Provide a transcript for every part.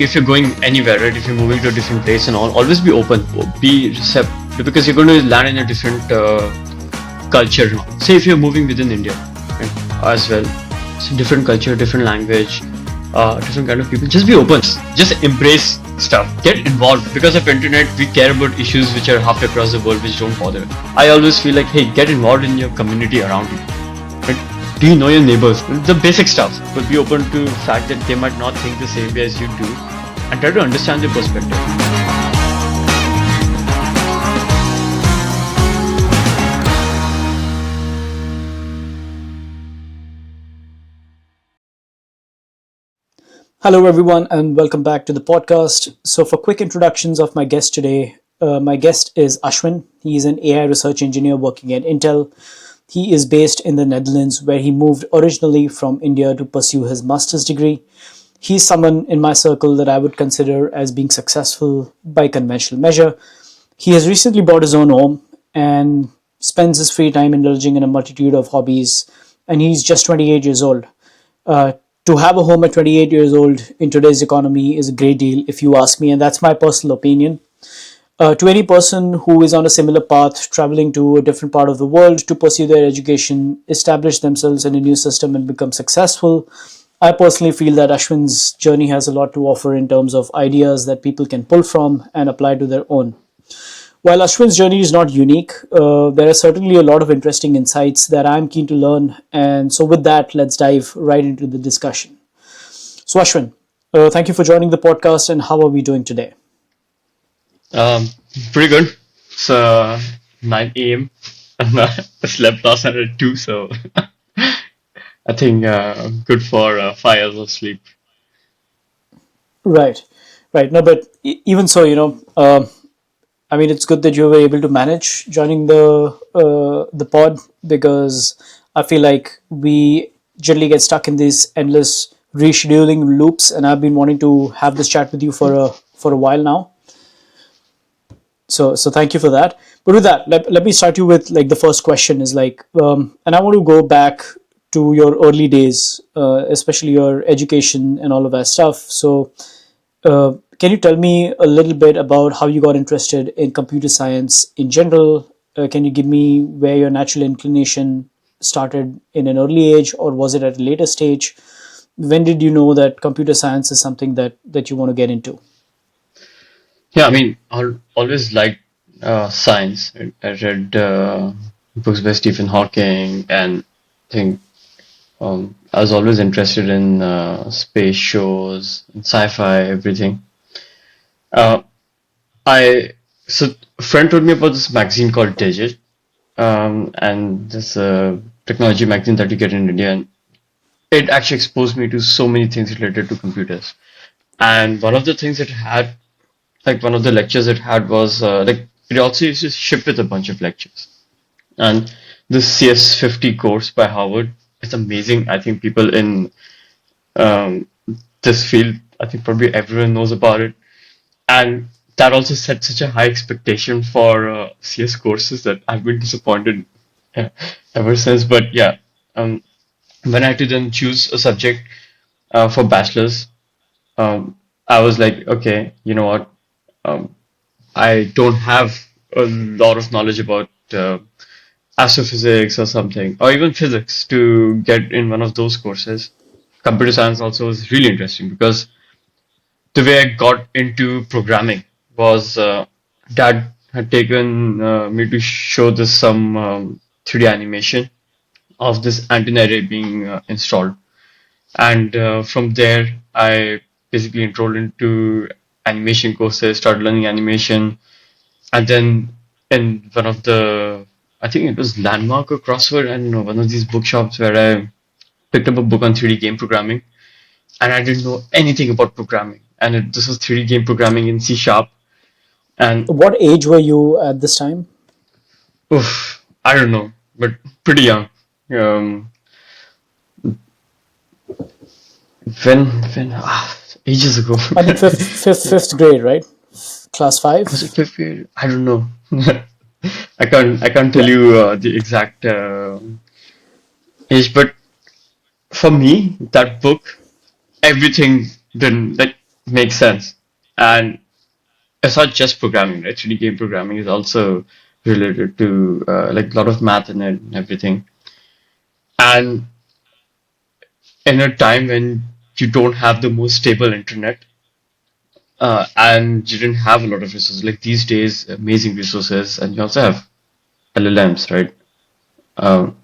if you're going anywhere, right? If you're moving to a different place and all, always be open, be receptive, because you're going to land in a different culture. Say if you're moving within India, right, as well, it's a different culture, different language, different kind of people. Just be open. Just embrace stuff. Get involved. Because of internet, we care about issues which are halfway across the world, which don't bother. I always feel like, hey, get involved in your community around you. Right? Do you know your neighbors? The basic stuff. But be open to the fact that they might not think the same way as you do, and try to understand their perspective. Hello, everyone, and welcome back to the podcast. So, for quick introductions of my guest today, my guest is Ashwin. He is an AI research engineer working at Intel. He is based in the Netherlands, where he moved originally from India to pursue his master's degree. He's someone in my circle that I would consider as being successful by conventional measure. He has recently bought his own home and spends his free time indulging in a multitude of hobbies, and he's just 28 years old. Uh, to have a home at 28 years old in today's economy is a great deal, if you ask me, and that's my personal opinion. To any person who is on a similar path, traveling to a different part of the world to pursue their education, establish themselves in a new system, and become successful, I personally feel that Ashwin's journey has a lot to offer in terms of ideas that people can pull from and apply to their own. While Ashwin's journey is not unique, there are certainly a lot of interesting insights that I'm keen to learn. And so, with that, let's dive right into the discussion. So, Ashwin, thank you for joining the podcast. And how are we doing today? Um, Pretty good. It's 9 a.m. and I slept last night at 2, so I think good for 5 hours of sleep. Right, right. No, but even so, I mean, it's good that you were able to manage joining the pod, because I feel like we generally get stuck in these endless rescheduling loops, and I've been wanting to have this chat with you for a while now. So thank you for that. But with that, let me start you with like the first question is like, and I want to go back to your early days, especially your education and all of that stuff. So can you tell me a little bit about how you got interested in computer science in general? Can you give me where your natural inclination started in an early age, or was it at a later stage? When did you know that computer science is something that you want to get into? Yeah, I mean, I always liked science. I read books by Stephen Hawking, and I think I was always interested in space shows, and sci-fi, everything. Uh, I so a friend told me about this magazine called Digit, and this technology magazine that you get in India, and it actually exposed me to so many things related to computers. And one of the things it had, like one of the lectures it had was like it also used to ship with a bunch of lectures. And this CS50 course by Harvard is amazing. I think people in um, this field, I think probably everyone knows about it. And that also set such a high expectation for CS courses that I've been disappointed uh, ever since. But yeah, um, when I had to then choose a subject for bachelor's, um, I was like, okay, you know what? Um, I don't have a lot of knowledge about astrophysics or something, or even physics to get in one of those courses. Computer science also was really interesting because the way I got into programming was dad had taken me to show this some 3D animation of this antenna array being installed. And from there, I basically enrolled into animation courses, started learning animation, and then in one of the, I think it was Landmark or Crossword, I don't know, one of these bookshops where I picked up a book on 3D game programming, and I didn't know anything about programming. And this was 3D game programming in C sharp, and What age were you at this time? oof, I don't know, but pretty young. Um, when ages ago. I think fifth grade, right? Class Was it five. fifth grade? I don't know. I can't tell Yeah. you the exact age, but for me, that book, everything then like makes sense. And it's not just programming, right? 3D game programming is also related to like a lot of math in it and everything. And in a time when you don't have the most stable internet, and you didn't have a lot of resources, like these days, amazing resources, and you also have LLMs, right? Um,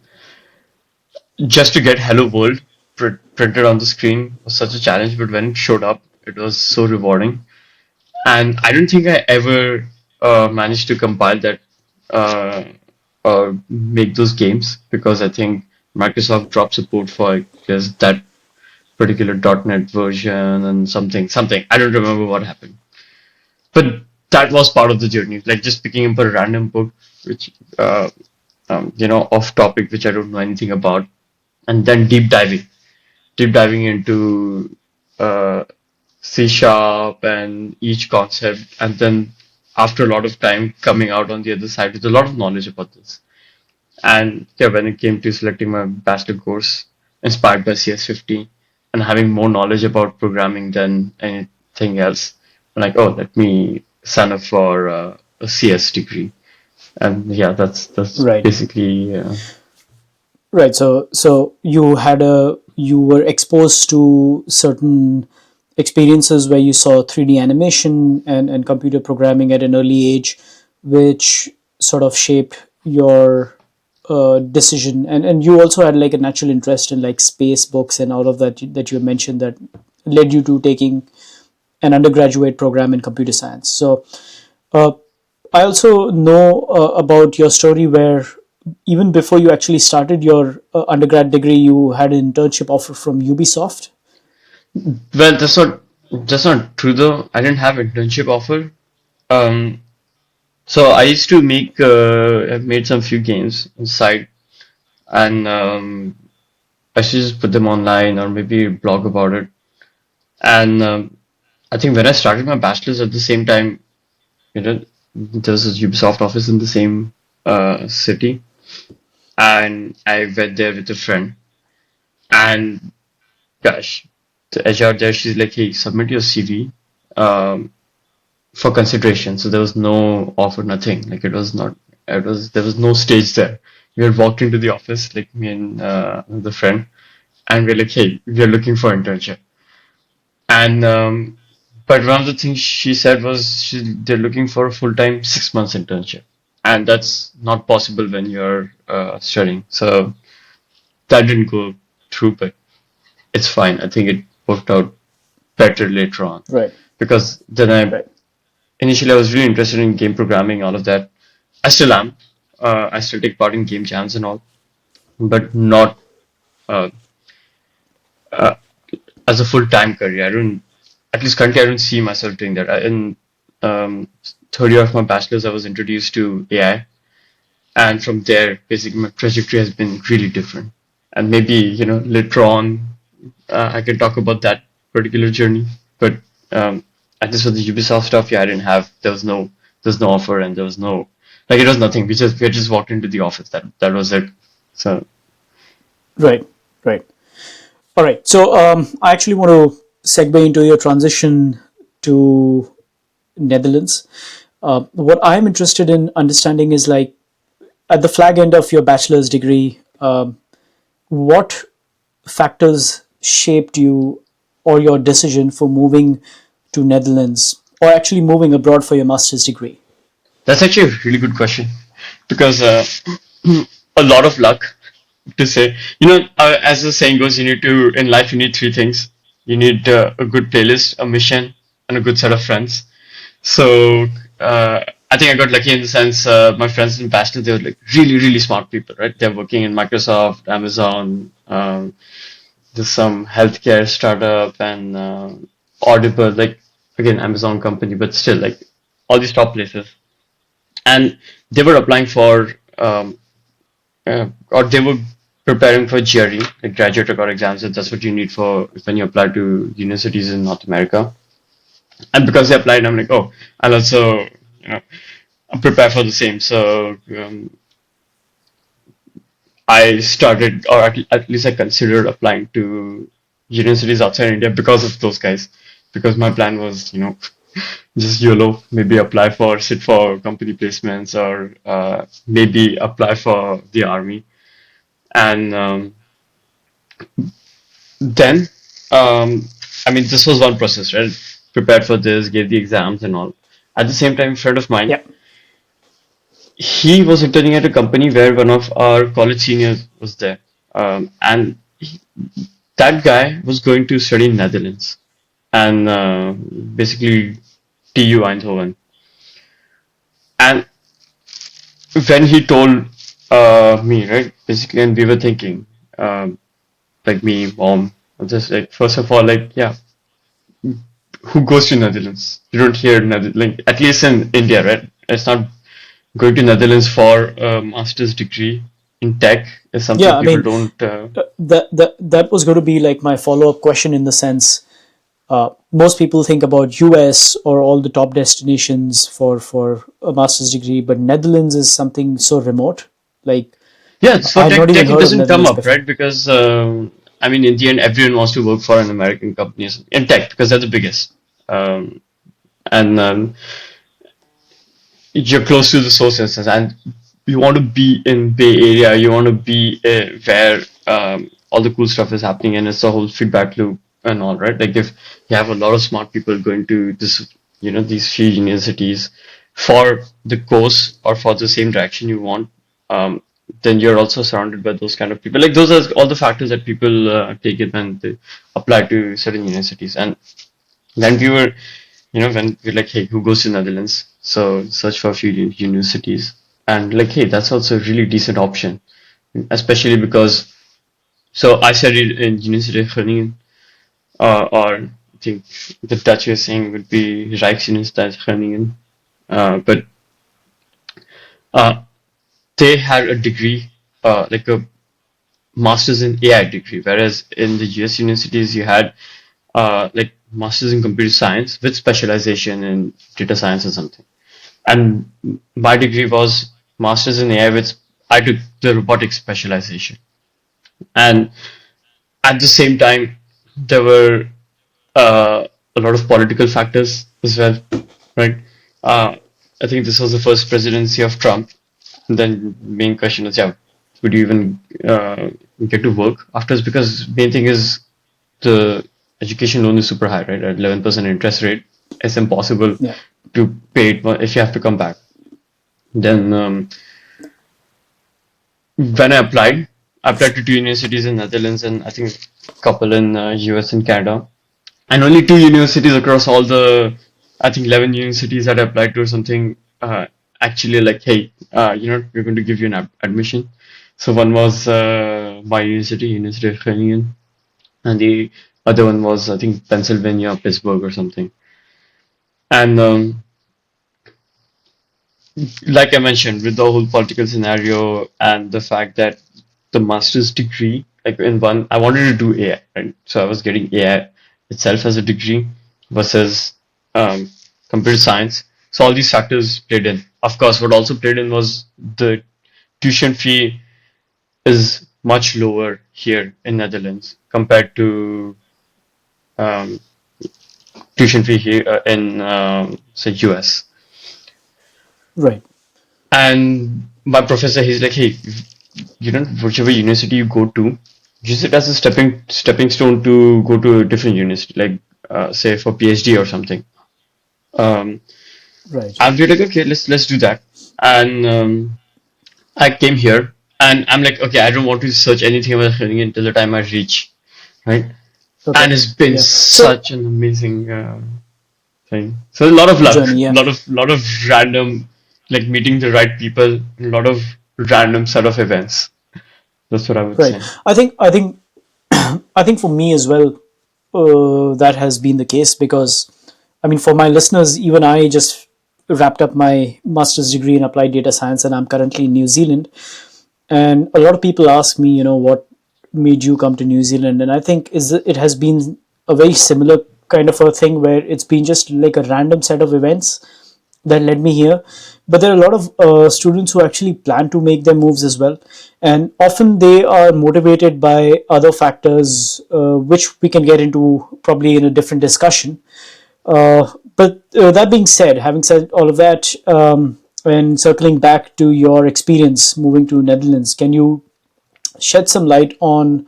just to get Hello World printed on the screen was such a challenge, but when it showed up, it was so rewarding. And I don't think I ever managed to compile that uh, or make those games because I think Microsoft dropped support for just that particular .NET version and something. I don't remember what happened, but that was part of the journey. Like just picking up a random book, which off topic, which I don't know anything about, and then deep diving into uh, C sharp and each concept, and then after a lot of time coming out on the other side with a lot of knowledge about this. And yeah, when it came to selecting my bachelor course, inspired by CS50, and having more knowledge about programming than anything else, I'm like, oh, let me sign up for a CS degree. And yeah, that's Right. basically Right. So you were exposed to certain experiences where you saw 3D animation and computer programming at an early age, which sort of shape your decision. And you also had like a natural interest in like space books and all of that you mentioned that led you to taking an undergraduate program in computer science. So uh, I also know about your story where even before you actually started your undergrad degree, you had an internship offer from Ubisoft. well, that's not true though. I didn't have internship offer. Um, so I used to I've made some few games on the side, and I should just put them online or maybe blog about it. And I think when I started my bachelor's at the same time, there was a Ubisoft office in the same city, and I went there with a friend. And gosh, the HR there, she's like, "Hey, submit your CV for consideration." So there was no offer, nothing. Like it was not. It was there was no stage there. We had walked into the office, like me and the friend, and we're like, "Hey, we are looking for internship." And but one of the things she said was they're looking for a full-time 6 months internship, and that's not possible when you're studying. So that didn't go through, but it's fine. I think it worked out better later on Right. because then Right. initially I was really interested in game programming, all of that. I still am. I still take part in game jams and all, but not uh, uh, as a full-time career. I don't, at least currently, I don't see myself doing that. In third year of my bachelor's, I was introduced to AI, and from there, basically, my trajectory has been really different. And maybe later on, I can talk about that particular journey. But at least for the Ubisoft stuff, yeah, I didn't have. There was no offer, and there was no like it was nothing. We just walked into the office. That was it. So Right. Right. All right. So I actually want to segue into your transition to Netherlands. What I'm interested in understanding is like at the flag end of your bachelor's degree, what factors shaped you or your decision for moving to Netherlands or actually moving abroad for your master's degree? that's actually a really good question because a lot of luck to say. As the saying goes, in life you need three things. You need a good playlist, a mission, and a good set of friends. So I think I got lucky in the sense my friends in Bachelor, they were like really, really smart people, right? They're working in Microsoft, Amazon, there's some healthcare startup and Audible, like again, Amazon company, but still like all these top places. And they were applying for or they were preparing for GRE, like graduate record exams. That's what you need for when you apply to universities in North America. And because they applied, I'm like, oh, I'll also, you know, prepare for the same. So I started, or at least I considered applying to universities outside India because of those guys. because my plan was, just YOLO, maybe apply for, sit for company placements or maybe apply for the army. And then, um, I mean, this was one process, right? Prepared for this, gave the exams and all. At the same time, a friend of mine, Yeah. he was interning at a company where one of our college seniors was there. And that guy was going to study in Netherlands and basically TU Eindhoven. And when he told me, right, basically, and we were thinking, like me, mom, just like, first of all, like, yeah, who goes to Netherlands? You don't hear Netherlands, like, at least in India, right? It's not going to Netherlands for a master's degree in tech is something Yeah, I people mean, don't. that was going to be like my follow up question, in the sense, most people think about US or all the top destinations for a master's degree, but Netherlands is something so remote. Like, Yeah, for I had not even tech, it heard of doesn't come Netherlands up, before. right? Because I mean, in the end, everyone wants to work for an American company in tech because they're the biggest. Um, and you're close to the sources and you want to be in Bay Area, you want to be where all the cool stuff is happening and it's a whole feedback loop and all, right? Like if you have a lot of smart people going to this, these few universities for the course or for the same direction you want, um, then you're also surrounded by those kind of people. Like those are all the factors that people take in when they apply to certain universities. And then when we're like, hey, who goes to Netherlands? So search for a few universities, and like, hey, that's also a really decent option, especially because so I studied in University of Groningen, or I think the Dutch you're saying would be Rijksuniversiteit Groningen, but uh, they had a degree, like a master's in AI degree, whereas in the US universities you had like master's in computer science with specialization in data science or something. And my degree was master's in AI with I took the robotics specialization. And at the same time, there were a lot of political factors as well, right? Uh, I think this was the first presidency of Trump. And then main question is, yeah, would you even get to work afterwards? Because main thing is the education loan is super high, right? At 11% interest rate, it's impossible Yeah. to pay it if you have to come back. Then when I applied to two universities in Netherlands and I think a couple in US and Canada, and only two universities across all the I think 11 universities that I applied to or something actually like, hey, we're going to give you an admission. So one was my university, University of Groningen, and the other one was I think Pennsylvania, Pittsburgh or something. And like I mentioned, with the whole political scenario and the fact that the master's degree, like in one, I wanted to do AI, right? So I was getting AI itself as a degree versus um, computer science. So all these factors played in. Of course, what also played in was the tuition fee is much lower here in Netherlands compared to um, tuition fee here in say US. Right. And my professor, he's like, hey, whichever university you go to, use it as a stepping stone to go to a different university, like say for PhD or something. Um, Right. and we're like, okay, let's do that. And I came here, and I'm like, okay, I don't want to search anything about learning until the time I reach, right? Okay. And it's been Yeah. So, such an amazing thing. So a lot of luck, journey. Yeah. lot of random, like meeting the right people, a lot of random set of events. That's what I would Right. say. I think for me as well, that has been the case, because, I mean, for my listeners, even I just wrapped up my master's degree in applied data science, and I'm currently in New Zealand. And a lot of people ask me, what made you come to New Zealand? And I think it has been a very similar kind of a thing, where it's been just like a random set of events that led me here. but there are a lot of students who actually plan to make their moves as well, and often they are motivated by other factors, which we can get into probably in a different discussion. But that being said, having said all of that, and circling back to your experience moving to Netherlands, can you shed some light on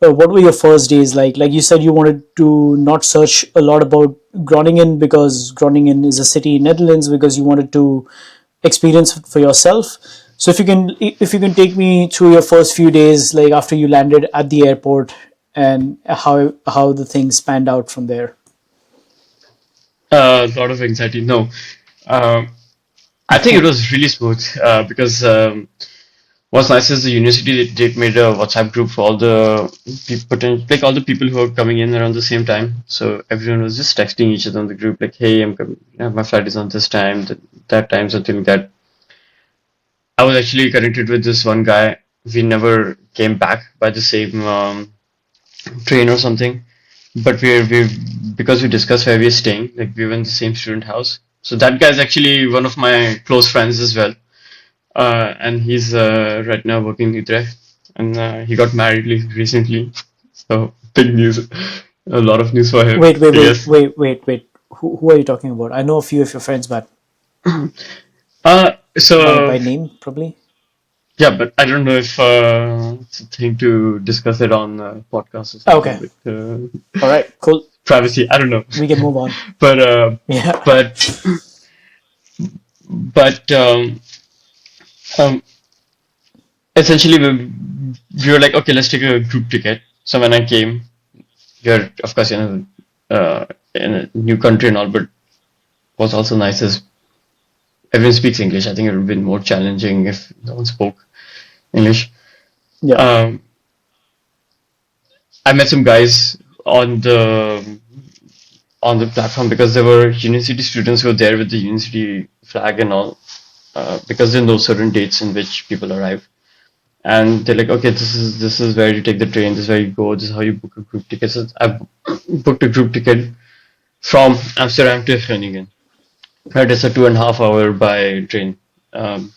what were your first days like? Like you said, you wanted to not search a lot about Groningen because Groningen is a city in Netherlands, because you wanted to experience it for yourself. So if you can take me through your first few days, like after you landed at the airport, and how the things panned out from there. A lot of anxiety. No, um, I think it was really smooth because what's nice is the university they made a WhatsApp group for all the people, like all the people who are coming in around the same time. So everyone was just texting each other on the group, like, "Hey, I'm coming. My flight is on this time, that time, something like that." I was actually connected with this one guy. We never came back by the same train or something, but we because we discussed where we're staying, like we were in the same student house. So that guy is actually one of my close friends as well, and he's right now working in Utrecht, and he got married recently. So big news, a lot of news for him, Wait, wait, I wait, guess. wait, wait, wait. Who are you talking about? I know a few of your friends, but by So name probably. yeah, but I don't know if it's a thing to discuss it on podcast or something Okay, like all right, cool. privacy. I don't know, We can move on. but Yeah. but but um, essentially we were like, okay, let's take a group ticket. So when I came, you're of course in a new country and all, but what's also nice is everyone speaks English. I think it would have been more challenging if no one spoke English. Yeah. Um, I met some guys on the platform because there were university students who were there with the university flag and all, because they know certain dates in which people arrive. And they're like, okay, this is where you take the train, this is where you go, this is how you book a group ticket. So I booked a group ticket from Amsterdam to Groningen. Right, it's a 2.5 hour by train. Um,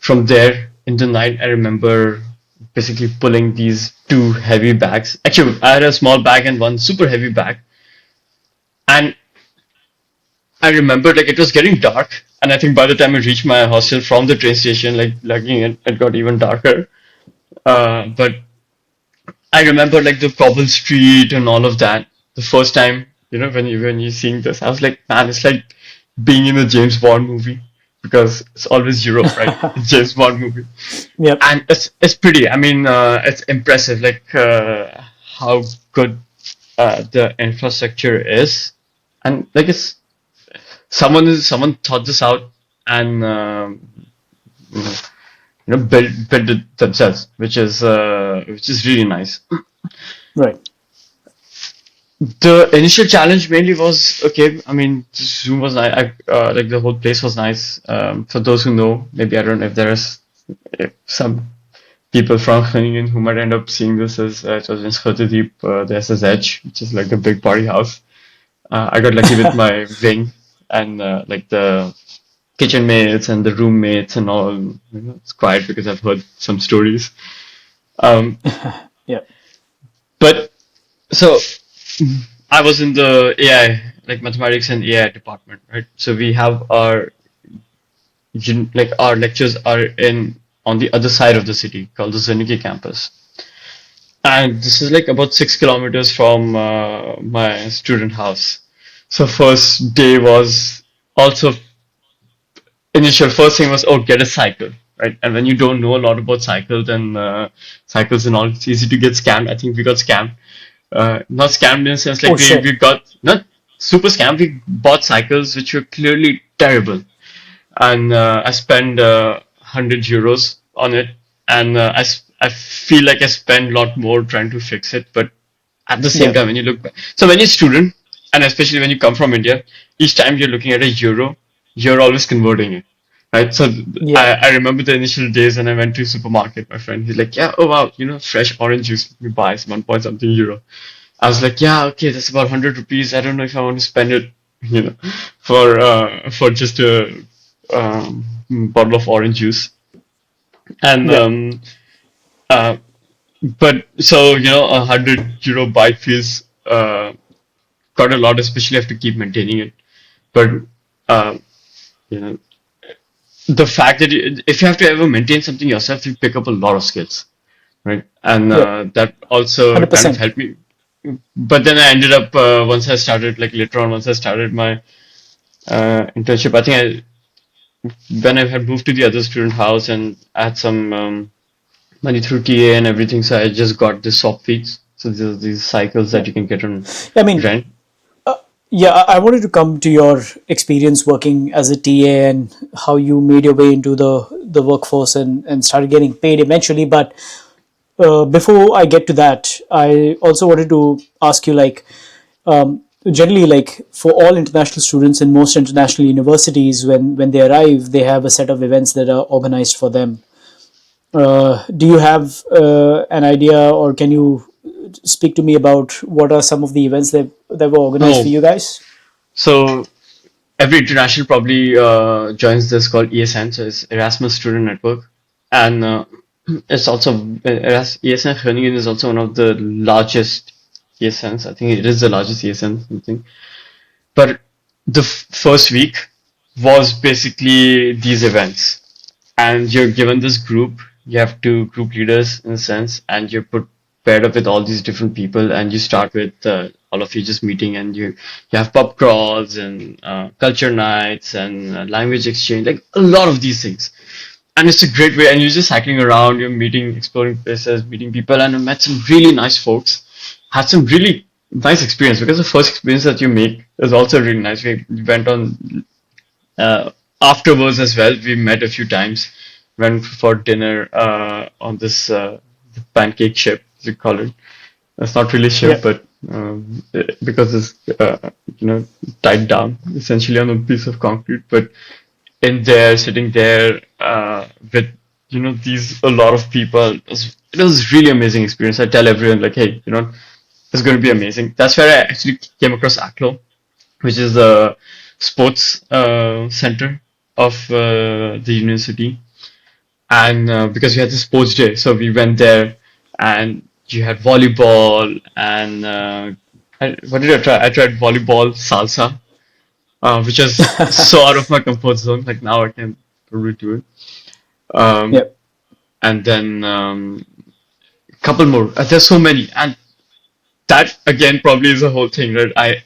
from there in the night, I remember basically pulling these two heavy bags. Actually, I had a small bag and one super heavy bag, and I remember like it was getting dark, and I think by the time I reached my hostel from the train station, like lugging it got even darker. But I remember like the cobble street and all of that. The first time, when you seeing this, I was like, man, it's like being in a James Bond movie because it's always Europe, right? James Bond movie, Yep. and it's pretty. I mean, it's impressive, like how good the infrastructure is, and like it's someone thought this out and you know, build it themselves, which is really nice. Right. The initial challenge mainly was okay. I mean, Zoom was nice. Like the whole place was nice. For those who know, maybe I don't know if there's if some people from Groningen who might end up seeing this as it was in Schotterdiep, the SSH, which is like a big party house. I got lucky with my wing and like the kitchen mates and the roommates and all. It's quiet because I've heard some stories. Um, Yeah. but so I was in the AI, like mathematics and AI department, right? So we have like our lectures are in on the other side of the city called the Zernike campus. And this is like about 6 kilometers from my student house. So first day was also initial first thing was, oh, get a cycle, right? And when you don't know a lot about cycles and cycles and all, it's easy to get scammed. I think we got scammed. Not scammed in the sense Oh like we shit. got not super scammed. We bought cycles which were clearly terrible, and I spent 100 euros on it, and I feel like I spent a lot more trying to fix it, but at the same Yeah. time, when you look back, so when you're a student, and especially when you come from India, each time you're looking at a euro, you're always converting it, right? So Yeah. I remember the initial days when I went to supermarket. My friend, he's like, "Yeah, oh wow, fresh orange juice we buy is 1 point something euro." I was like, "Yeah, okay, that's about 100 rupees. I don't know if I want to spend it, you know, for just bottle of orange juice. And Yeah. uh, but so €100 bike feels quite a lot, especially have to keep maintaining it. But uh, you know, the fact that if you have to ever maintain something yourself, you pick up a lot of skills, right? And Yep. that also kind of 100%. helped me. But then I ended up once I started, like later on, once I started my internship, I think when I had moved to the other student house and I had some money through TA and everything, so I just got the swap feeds. So there's these cycles Yeah. that you can get on I mean, rent. yeah, I wanted to come to your experience working as a TA and how you made your way into the workforce and started getting paid eventually. But before I get to that, I also wanted to ask you, like, generally, like for all international students in most international universities, when they arrive, they have a set of events that are organized for them. Do you have an idea, or can you speak to me about what are some of the events that were organized for Oh, you guys? so every international probably joins this called ESN, so it's Erasmus Student Network, and it's also ESN Groningen is also one of the largest ESNs. I think it is the largest ESN, something. But the first week was basically these events, and you're given this group. You have two group leaders in a sense, and you're paired up with all these different people, and you start with all of you just meeting, and you have pub crawls and culture nights and language exchange, like a lot of these things. And it's a great way, and you're just cycling around, you're meeting, exploring places, meeting people, and I met some really nice folks. Had some really nice experience because the first experience that you make is also really nice. We went on afterwards as well. We met a few times, went for dinner on this pancake ship, as we call it. It's not really a ship, Yeah. but because it's tied down essentially on a piece of concrete. But in there, sitting there with these a lot of people, it was really amazing experience. I tell everyone like, hey, it's going to be amazing. That's where I actually came across ACLO, which is the sports center of the university. And because we had the sports day, so we went there, and you had volleyball and what did I try? I tried volleyball salsa, which is so out of my comfort zone. Like now I can probably do it. Um, Yeah. and then a couple more. There's so many, and that again probably is a whole thing, right?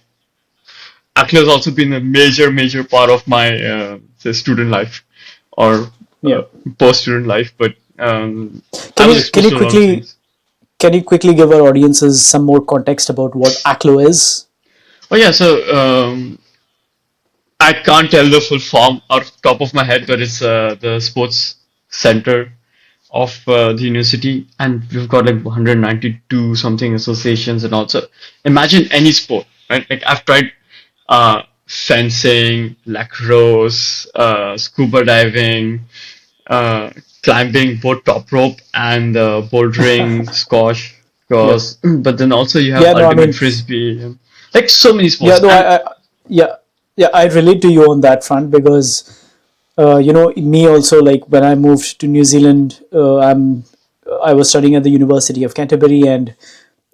ACLO has also been a major part of my say student life or Yeah. post-student life, but I Can was you can exposed you to a lot of quickly things. can you quickly give our audiences some more context about what ACLO is? Oh yeah, so I can't tell the full form out of the top of my head, but it's the sports center of the university, and we've got like 192 something associations, and also imagine any sport, right? Like I've tried fencing, lacrosse, scuba diving, uh, climbing both top rope and bouldering, squash, Yep. cross. But then also you have Yeah. No. I ultimate mean, frisbee, and like so many yeah. sports. No. And Yeah. Yeah. I relate to you on that front because me also, like when I moved to New Zealand, I was studying at the University of Canterbury, and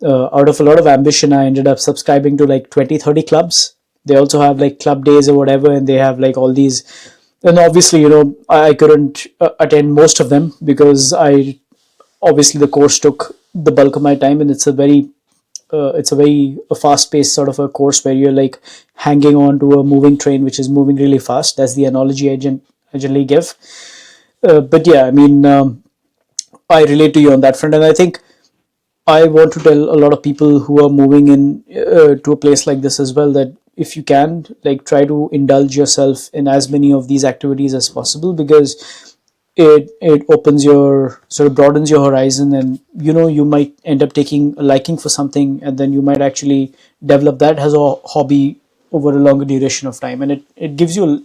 out of a lot of ambition, I ended up subscribing to like 20, 30 clubs. They also have like club days or whatever, and they have like all these. And obviously, I couldn't attend most of them because I obviously the course took the bulk of my time, and it's a very fast paced sort of a course where you're like hanging on to a moving train which is moving really fast. That's the analogy I generally give. But yeah, I mean, I relate to you on that front, and I think I want to tell a lot of people who are moving in to a place like this as well that if you can, like, try to indulge yourself in as many of these activities as possible because it opens your sort of broadens your horizon, and you might end up taking a liking for something, and then you might actually develop that as a hobby over a longer duration of time, and it gives you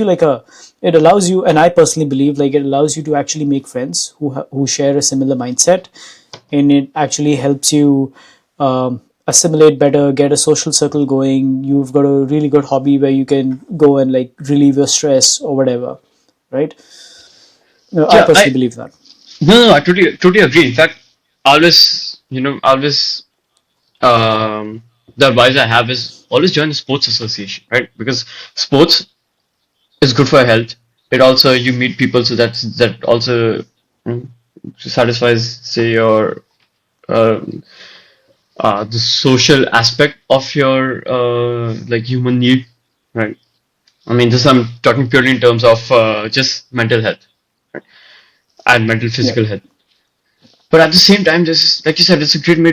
like a it allows you, and I personally believe like it allows you to actually make friends who share a similar mindset, and it actually helps you assimilate better, get a social circle going. You've got a really good hobby where you can go and like relieve your stress or whatever, right? I Yeah, personally believe that. no, I totally agree. In fact, always, always, the advice I have is always join a sports association, right? Because sports is good for health. It also you meet people, so that also mm, satisfies, say, your uh, the social aspect of your like human need, right? I mean, this I'm talking purely in terms of just mental health, right? And mental Yeah, physical health. But at the same time, this, like you said, it's a great way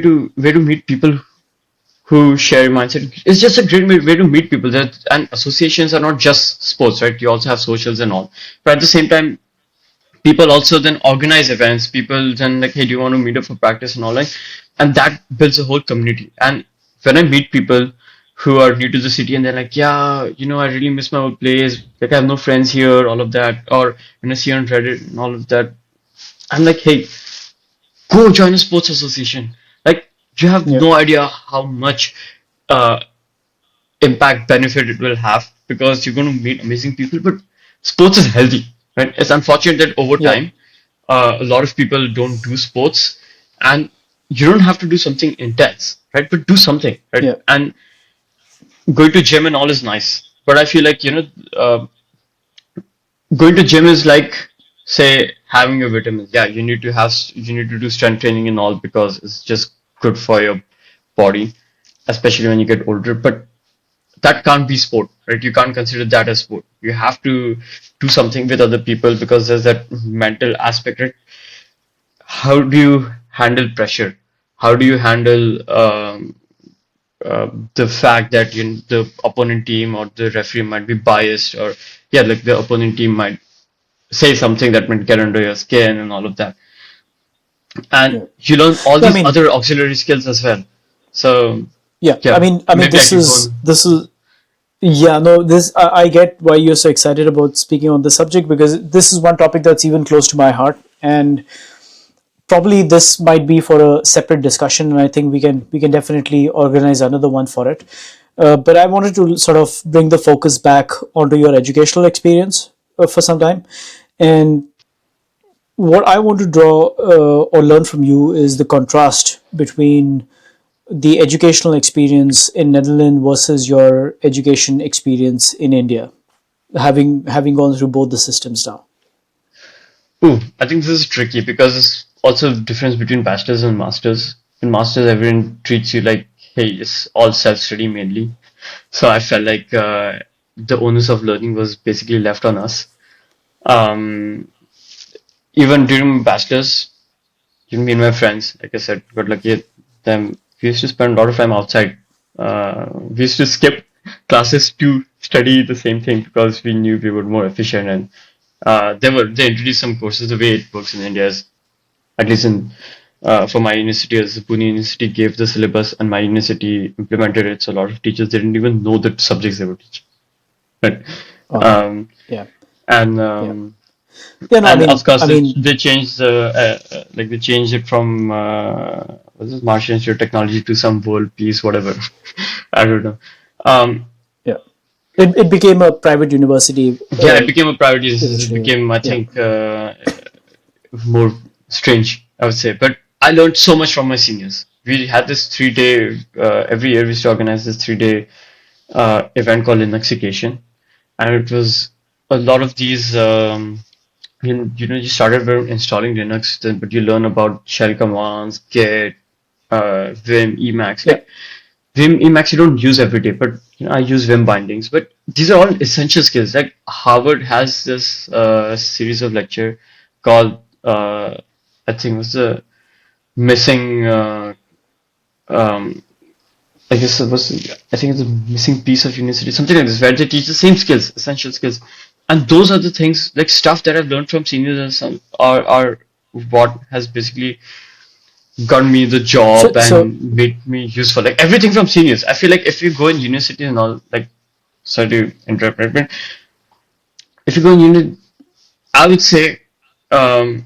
to meet people who share your mindset. It's just a great way to meet people. That and associations are not just sports, right? You also have socials and all. But at the same time, people also then organize events. People then like, hey, do you want to meet up for practice and all that? And that builds a whole community. And when I meet people who are new to the city and they're like, yeah, I really miss my old place. Like I have no friends here, all of that. Or when I see on Reddit and all of that, I'm like, hey, go join a sports association. Like you have yeah, no idea how much uh, impact benefit it will have because you're going to meet amazing people. But sports is healthy, right? It's unfortunate that over yeah, time a lot of people don't do sports, and you don't have to do something intense, right? But do something, right? yeah, And going to gym and all is nice, but I feel like going to gym is like, say, having a vitamin. Yeah, you need to do strength training and all because it's just good for your body, especially when you get older. But that can't be sport, right? You can't consider that as sport. You have to do something with other people because there's that mental aspect, right? How do you handle pressure? How do you handle the fact that the opponent team or the referee might be biased, or yeah, like the opponent team might say something that might get under your skin and all of that, and yeah. you learn all I these mean, other auxiliary skills as well. So yeah. yeah, I mean, maybe I keep going. this is yeah. No, this I get why you're so excited about speaking on this subject because this is one topic that's even close to my heart, and probably this might be for a separate discussion. And I think we can definitely organize another one for it. But I wanted to sort of bring the focus back onto your educational experience for some time, and what I want to draw or learn from you is the contrast between the educational experience in Netherlands versus your education experience in India, having gone through both the systems now. Ooh, I think this is tricky because it's also a difference between bachelors and masters. In masters, everyone treats you like, hey, it's all self-study mainly. So I felt like the onus of learning was basically left on us. Um, Even during bachelors, me and my friends, like I said, got lucky at them. We used to spend a lot of time outside. We used to skip classes to study the same thing because we knew we were more efficient. And they introduced some courses. The way it works in India is, at least in for my university, as Pune University gave the syllabus and my university implemented it. So a lot of teachers didn't even know the subjects they were teaching. Right. Uh, Um, yeah, and yeah, yeah. No, and of course I mean, they changed like they changed it from was it Martian Institute of Technology to some world peace whatever. I don't know. Um, yeah. It became a private university yeah, it became a priority. It eventually. became, I Yeah, think, more strange, I would say. But I learned so much from my seniors. We had this 3 day every year. We used to organize this 3 day event called Linuxication, and it was a lot of these. You started with installing Linux, then, but you learn about shell commands, Git, Vim, Emacs. yeah, Like Vim, Emacs, you don't use every day, but I use Vim bindings. But these are all essential skills. Like Harvard has this series of lecture called I think it was the missing. Um, I guess it was. I think it's a missing piece of university, something like this, where they teach the same skills, essential skills, and those are the things like stuff that I've learned from seniors and some are what has basically gotten me the job so and made me useful. Like everything from seniors. I feel like if you go in university and all, like sorry to interrupt, right, but if you go in uni, I would say um,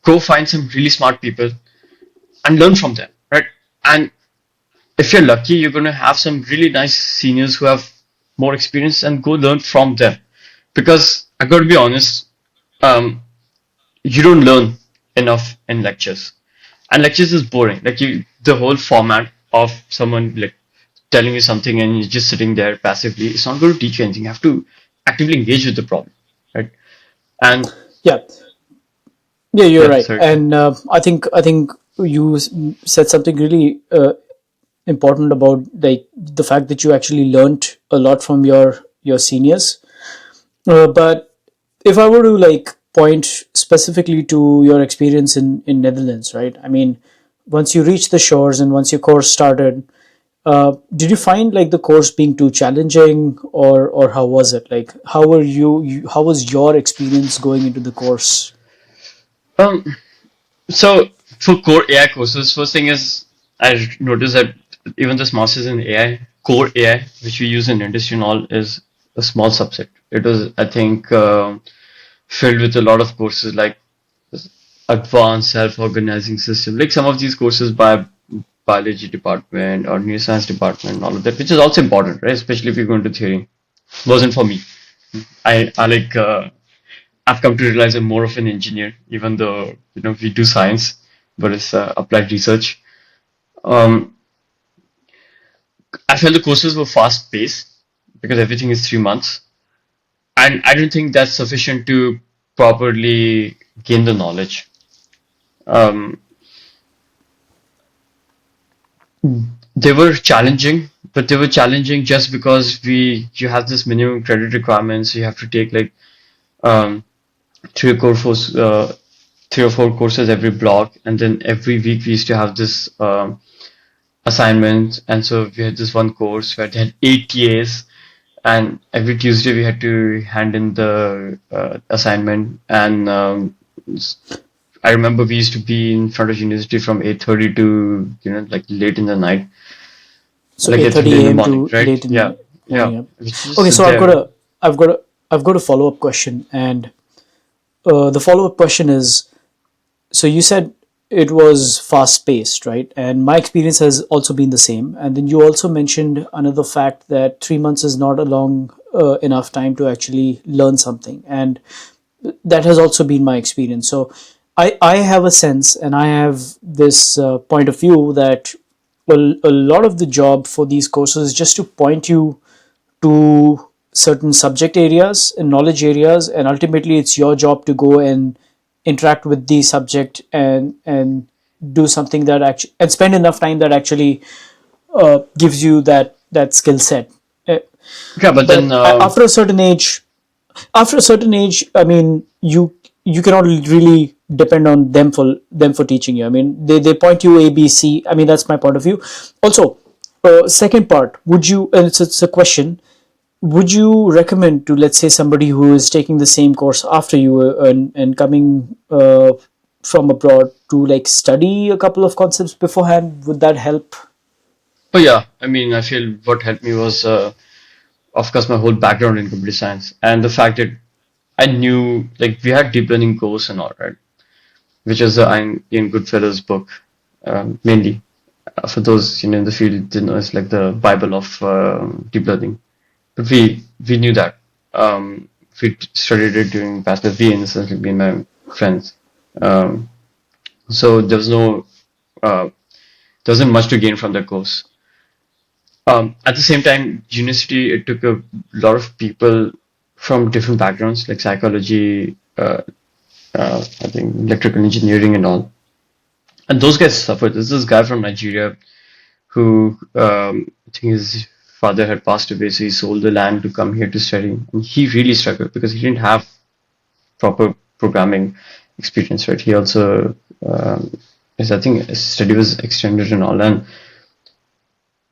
go find some really smart people and learn from them, right? And if you're lucky, you're going to have some really nice seniors who have more experience and go learn from them. Because I got to be honest, um, you don't learn enough in lectures, and lectures is boring. Like the whole format of someone like telling you something and you're just sitting there passively, it's not going to teach you anything. You have to actively engage with the problem, right? And Yeah, yeah, you're yeah, right, sorry. and I think you said something really important about like the fact that you actually learned a lot from your seniors. But if I were to like point specifically to your experience in Netherlands, right? I mean, once you reached the shores and once your course started, did you find like the course being too challenging, or how was it? Like, how were how was your experience going into the course? Um, so for core AI courses, first thing is I noticed that even this masters in AI, core AI, which we use in industry and all, is a small subset. It was, I think, filled with a lot of courses like advanced self-organizing system, like some of these courses by biology department or neuroscience department, all of that, which is also important, right? Especially if you go into theory. Wasn't for me. I like I've come to realize I'm more of an engineer, even though we do science, but it's applied research. Um, I felt the courses were fast paced because everything is 3 months, and I don't think that's sufficient to properly gain the knowledge. Um, they were challenging, but they were challenging just because we you have this minimum credit requirements. You have to take like um, three or four courses, 3 or 4 courses every block, and then every week we used to have this assignment. And so we had this one course where they had 8 TAs, and every Tuesday we had to hand in the assignment. And I remember we used to be in front of university from 8:30 to like late in the night, So like eight 8:30 in thirty the a.m. morning, to right? late in Yeah, the yeah. morning. Yeah. We just Okay, sit so there. I've got a follow up question, and the follow up question is: so you said it was fast paced, right? And my experience has also been the same. And then you also mentioned another fact that 3 months is not a long enough time to actually learn something, and that has also been my experience. So I have a sense, and I have this point of view that, well, a lot of the job for these courses is just to point you to certain subject areas and knowledge areas, and ultimately it's your job to go and interact with the subject and do something that actually, and spend enough time that actually gives you that skill set. Uh, Yeah, but then but after a certain age, I mean, you cannot really depend on them for teaching you. I mean, they point you ABC. I mean, that's my point of view. Also, second part, would you, and it's a question, would you recommend to, let's say, somebody who is taking the same course after you, and coming from abroad, to like study a couple of concepts beforehand? Would that help? but yeah, I mean, I feel what helped me was, of course, my whole background in computer science and the fact that I knew, like, we had deep learning course and all, right? Which is the Ian Goodfellow's book, mainly. For those in the field, it's like the Bible of deep learning. But we knew that. We studied it during Bachelor. We, in the sense, like me and my friends. Um, so uh, there wasn't much to gain from that course. At the same time, university, it took a lot of people from different backgrounds, like psychology, I think electrical engineering and all. And those guys suffered. There's this guy from Nigeria who, I think his father had passed away, so he sold the land to come here to study. And he really struggled because he didn't have proper programming experience, right? He also, I think his study was extended and all. And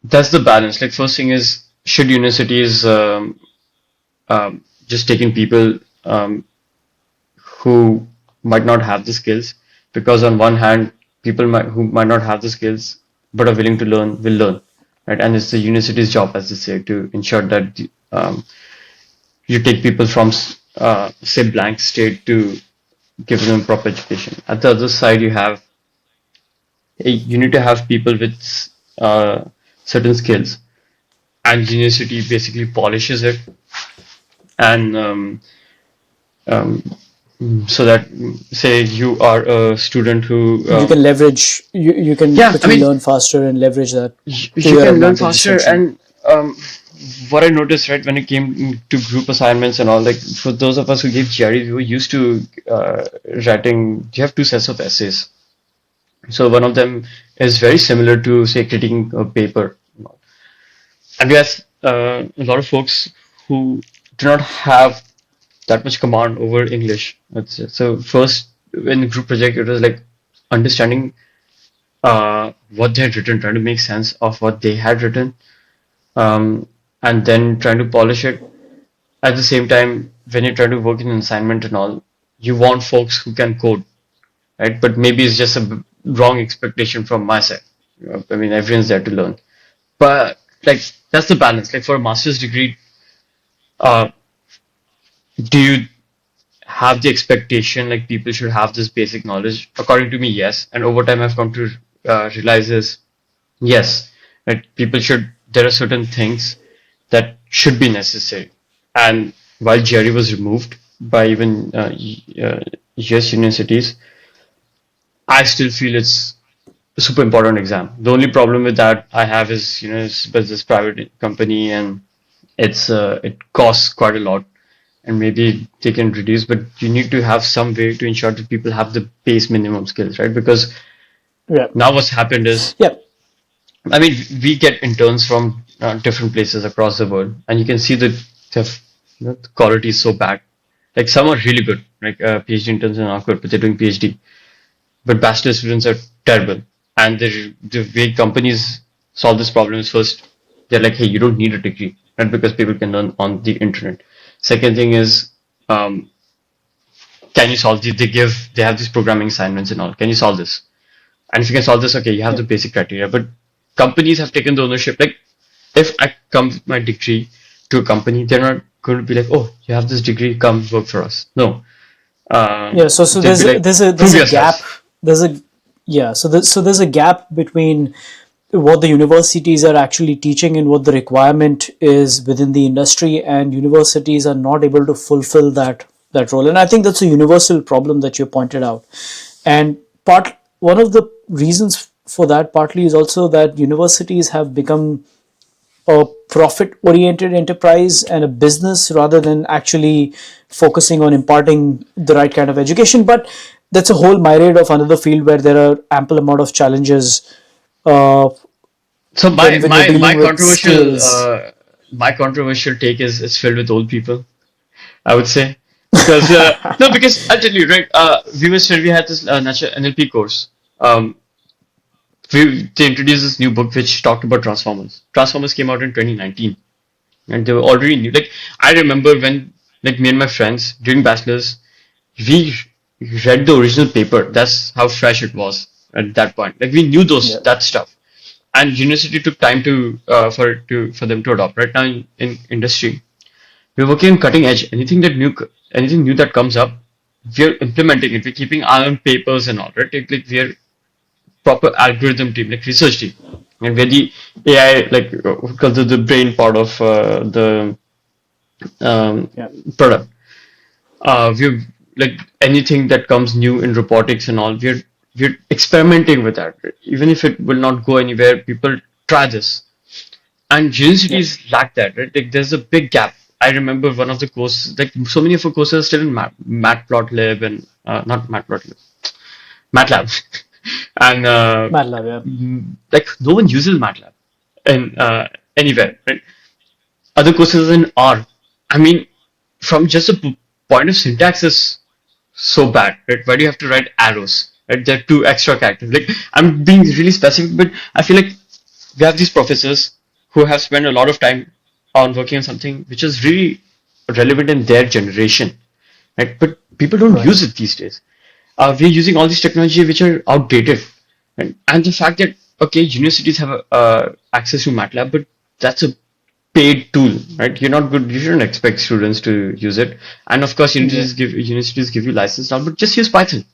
that's the balance. Like, first thing is, should universities just taking people who might not have the skills? Because on one hand, who might not have the skills but are willing to learn will learn, right? And it's the university's job, as they say, to ensure that you take people from say blank state to give them proper education. At the other side, you need to have people with uh, certain skills, and university basically polishes it, and um, so that say you are a student who You can leverage, you can yeah, I quickly mean, learn faster and leverage that to you your can learn advantage faster. essentially. And what I noticed, right, when it came to group assignments and all, like for those of us who gave GRE, we were used to writing. You have two sets of essays. So one of them is very similar to say critiquing a paper, and we have a lot of folks who do not have that much command over English. So first in the group project, it was like understanding what they had written, trying to make sense of what they had written, um, and then trying to polish it. At the same time, when you're trying to work in an assignment and all, you want folks who can code, right? But maybe it's just a wrong expectation from my side. I mean, everyone's there to learn, but like that's the balance. Like for a master's degree, uh, do you have the expectation like people should have this basic knowledge? According to me, yes. And over time, I've come to realize is yes, right? People should. There are certain things that should be necessary. And while GRE was removed by even US universities, I still feel it's a super important exam. The only problem with that I have is, it's this private company and it costs quite a lot. And maybe they can reduce, but you need to have some way to ensure that people have the base minimum skills, right? Because Yeah. now what's happened is, Yeah. I mean, we get interns from different places across the world, and you can see the quality is so bad. Like some are really good, like PhD interns in Oxford, but they're doing PhD. But bachelor students are terrible, and the way companies solve this problem is first they're like, hey, you don't need a degree, right? Because people can learn on the internet. Second thing is, um, can you solve this? They have these programming assignments and all. Can you solve this? And if you can solve this, okay, you have Yeah. the basic criteria. But companies have taken the ownership. Like, if I come with my degree to a company, they're not going to be like, oh, you have this degree, come work for us. No, Yeah. So they'll be like, there's prove a gap. yourself. There's a Yeah. So there's a gap between what the universities are actually teaching and what the requirement is within the industry, and universities are not able to fulfill that role. And I think that's a universal problem that you pointed out. And one of the reasons for that partly is also that universities have become a profit oriented enterprise and a business rather than actually focusing on imparting the right kind of education. But that's a whole myriad of another field where there are ample amount of challenges uh, So when you're dealing with skills. my controversial take is filled with old people. I would say because no, because I'll tell you right. We had this natural NLP course. Um, they introduced this new book which talked about Transformers. Transformers came out in 2019, and they were already new. Like I remember when like me and my friends during bachelors, we read the original paper. That's how fresh it was at that point. Like we knew those Yeah. that stuff, and university took time to for them to adopt. Right now in industry, we're working on cutting edge. Anything new that comes up, we're implementing it. We're keeping our own papers and all, right? Like we're proper algorithm team, like research team, and we're the AI, like because of the brain part of the um, Yeah. product. We're like anything that comes new in robotics and all. We're experimenting with that, even if it will not go anywhere. People try this, and Yeah. universities lack that, right? Like there's a big gap. I remember one of the courses, like so many of our courses are still in Matplotlib and not Matplotlib, MATLAB, and MATLAB. Yeah. like no one uses MATLAB in anywhere, right? Other courses in R. I mean, from just a point of syntax is so bad, right? Why do you have to write arrows? Right? There are two extra characters. Like I'm being really specific, but I feel like we have these professors who have spent a lot of time on working on something which is really relevant in their generation, right? But people don't Right. use it these days. We're using all these technology which are outdated, right? And the fact that okay, universities have access to MATLAB, but that's a paid tool, right? You're not good. You shouldn't expect students to use it. And of course, Yeah. universities give you license now, but just use Python,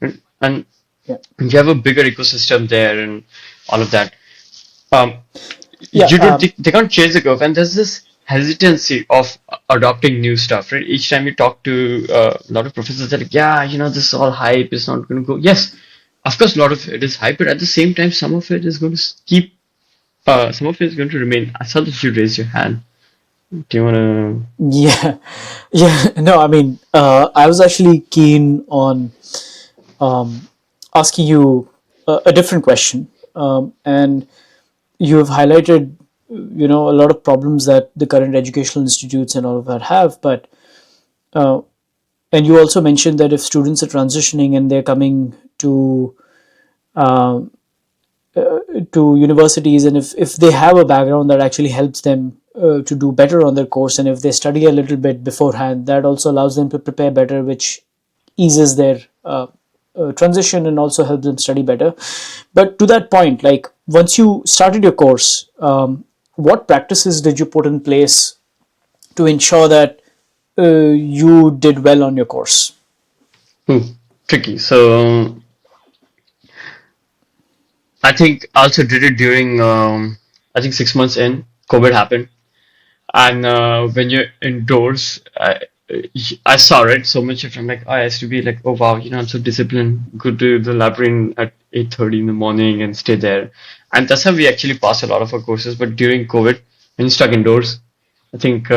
right? And Yeah. you have a bigger ecosystem there and all of that. Um, Yeah. you don't they can't change the curve, and there's this hesitancy of adopting new stuff, right? Each time you talk to a lot of professors, they're like, yeah, this is all hype, it's not going to go. Yes, of course, a lot of it is hype, but at the same time, some of it is going to keep, some of it is going to remain. I saw that you raised your hand. Do you want to? Yeah. Yeah. No, I mean, I was actually keen on um, asking you a different question. And you have highlighted, a lot of problems that the current educational institutes and all of that have. But uh, and you also mentioned that if students are transitioning and they're coming um, to universities, and if they have a background that actually helps them to do better on their course, and if they study a little bit beforehand, that also allows them to prepare better, which eases their transition and also helps them study better. But to that point, like once you started your course, what practices did you put in place to ensure that you did well on your course? Hmm, tricky. So I think I also did it during, I think 6 months in, COVID happened. And when you're indoors, I saw it so much of I'm like, oh, I used to be like, oh wow, I'm so disciplined. Go to the library at 8:30 in the morning and stay there. And that's how we actually passed a lot of our courses. But during COVID, when you're stuck indoors, I think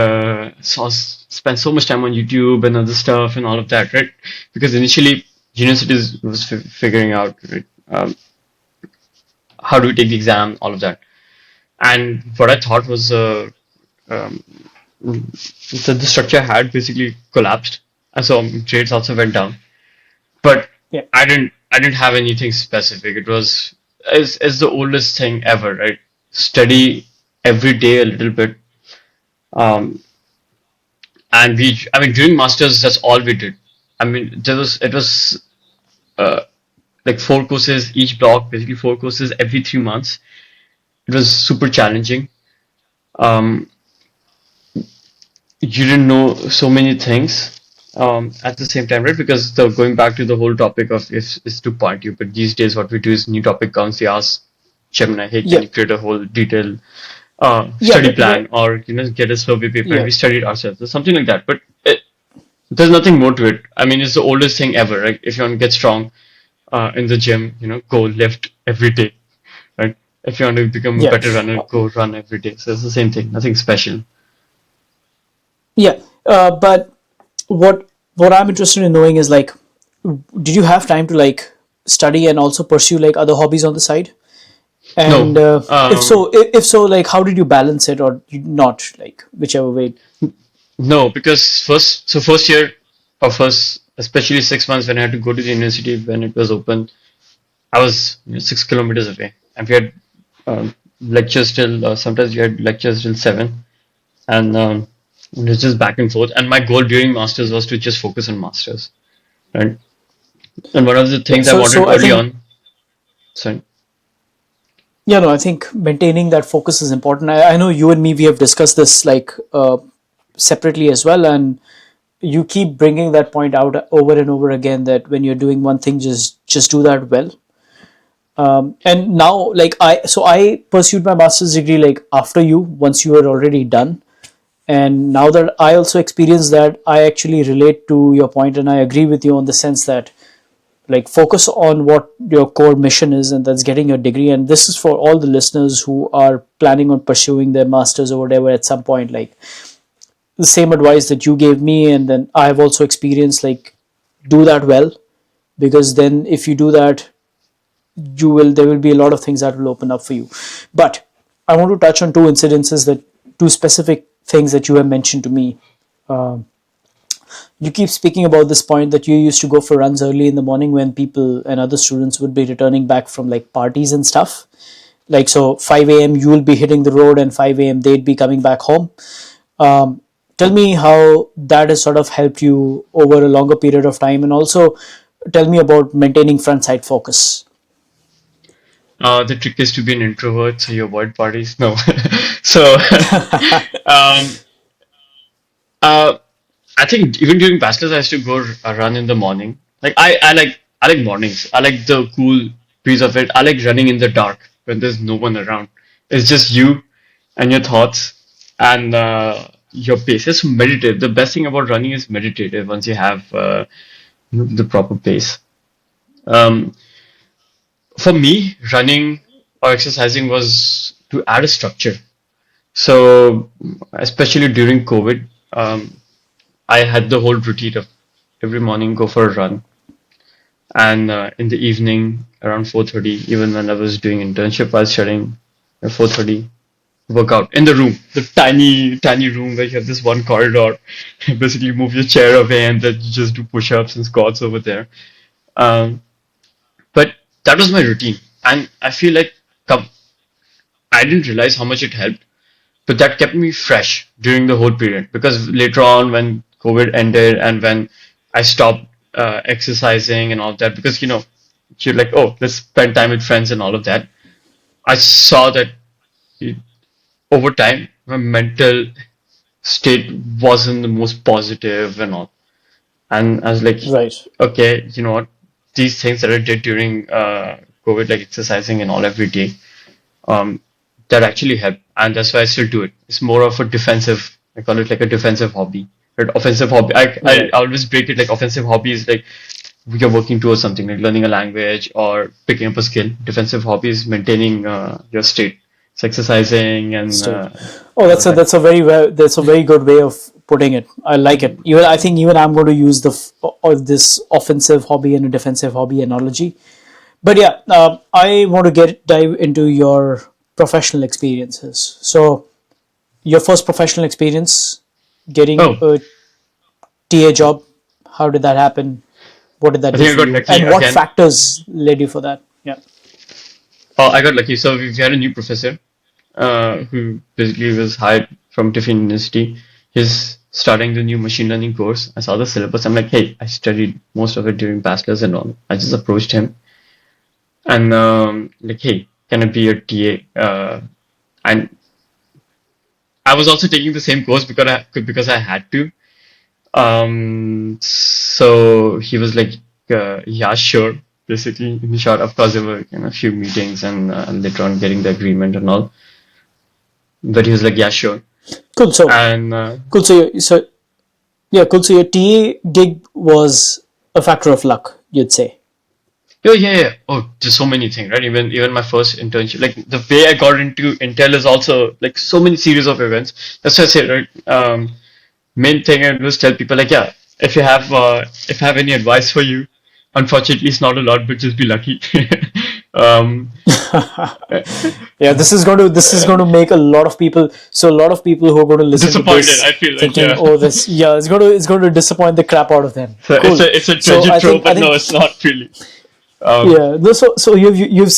spent so much time on YouTube and other stuff and all of that, right? Because initially universities was figuring out, right, how do we take the exam, all of that. And what I thought was um, the structure had basically collapsed, and so grades also went down. But Yeah. I didn't have anything specific. It was as the oldest thing ever, right? Study every day a little bit. Um, and I mean, during masters, that's all we did. I mean, it was uh, like 4 courses each block, basically 4 courses every 3 months. It was super challenging. Um, you didn't know so many things at the same time, right? Because the going back to the whole topic of is to part you, but these days what we do is new topic comes, we ask Gemini, hey, can Yeah. you create a whole detailed Yeah. study plan, or get a survey paper, and Yeah. we study it ourselves or something like that. But there's nothing more to it. I mean, it's the oldest thing ever, right? If you want to get strong in the gym, go lift every day, right? If you want to become a Yeah. better runner, go run every day. So it's the same thing, nothing special. Yeah. But what I'm interested in knowing is like, did you have time to like study and also pursue like other hobbies on the side? And No, if so, like how did you balance it, or not, like whichever way? no, because first year or first, especially 6 months when I had to go to the university when it was open, I was 6 kilometers away, and we had lectures till sometimes we had lectures till 7, and it was just back and forth. And my goal during masters was to just focus on masters, right? And one of the Yeah. things I So wanted I early think, on, sorry, yeah, no, I think maintaining that focus is important. I know you and me, we have discussed this like separately as well, and you keep bringing that point out over and over again, that when you're doing one thing, just do that well. And now, like I pursued my master's degree like after you, once you were already done. And now that I also experience that, I actually relate to your point, and I agree with you on the sense that like focus on what your core mission is, and that's getting your degree. And this is for all the listeners who are planning on pursuing their masters or whatever at some point, like the same advice that you gave me, and then I have also experienced, like do that well, because then if you do that, you will there will be a lot of things that will open up for you. But I want to touch on two specific things that you have mentioned to me. um, you keep speaking about this point that you used to go for runs early in the morning when people and other students would be returning back from like parties and stuff. Like, so 5 a.m. you will be hitting the road, and 5 a.m. they'd be coming back home. um, Tell me how that has sort of helped you over a longer period of time, and also tell me about maintaining front side focus. the trick is to be an introvert so you avoid parties. No, so um, uh, I think even during bachelor's, I used to go run in the morning. Like I like mornings. I like the cool breeze of it. I like running in the dark when there's no one around. It's just you. and your thoughts and your pace. It's meditative. The best thing about running is meditative once you have the proper pace. Um, for me, running or exercising was to add a structure. So, especially during COVID, I had the whole routine of every morning go for a run, and in the evening around 4:30, even when I was doing internship, I was studying at 4:30 workout in the room, the tiny room where you have this one corridor. Basically, move your chair away and then you just do push-ups and squats over there. Um, but that was my routine, and I feel like I didn't realize how much it helped, but that kept me fresh during the whole period. Because later on, when COVID ended and when I stopped exercising and all that, because you're like, oh, let's spend time with friends and all of that. I saw that it, over time, my mental state wasn't the most positive and all. And I was like, Right. okay, you know what? These things that I did during COVID, like exercising and all every day, um, that actually helped. And that's why I still do it. It's more of a defensive, I call it like a defensive hobby. But offensive hobby, I Right. always break it like offensive hobby is like you're working towards something like learning a language or picking up a skill. Defensive hobby is maintaining your state. It's exercising and State. Oh, all of that. that's a very good way of putting it. I like it. Even I think even I'm going to use this offensive hobby and a defensive hobby analogy. But yeah, I want to get dive into your professional experiences. So your first professional experience getting Oh, a TA job, how did that happen? What did that I do think I for got you? lucky And what again. factors led you for that? Yeah. Oh, I got lucky. So we had a new professor who basically was hired from different university. He's starting the new machine learning course. I saw the syllabus. I'm like, hey, I studied most of it during bachelor's and all. I just approached him and like, hey, can I be a TA? And I was also taking the same course because I had to. So he was like, yeah, sure. Basically, in short, of course, there were a few meetings and later on getting the agreement and all. But he was like, yeah, sure. Cool. So And cool. So yeah, cool. So your TA gig was a factor of luck, you'd say. yeah, yeah, yeah. Oh, there's so many things, right? Even my first internship, like the way I got into Intel is also like so many series of events. That's what I say, right? Main thing I always tell people like, yeah, if I have any advice for you, unfortunately, it's not a lot, but just be lucky. um, Yeah, this is going to make a lot of people. So a lot of people who are going to listen to Disappointed, I this feel like, thinking, yeah. "Oh, this yeah, it's going to disappoint the crap out of them." So it's Cool. a So treasure trove, I but no, think it's not really. Um, yeah. So you've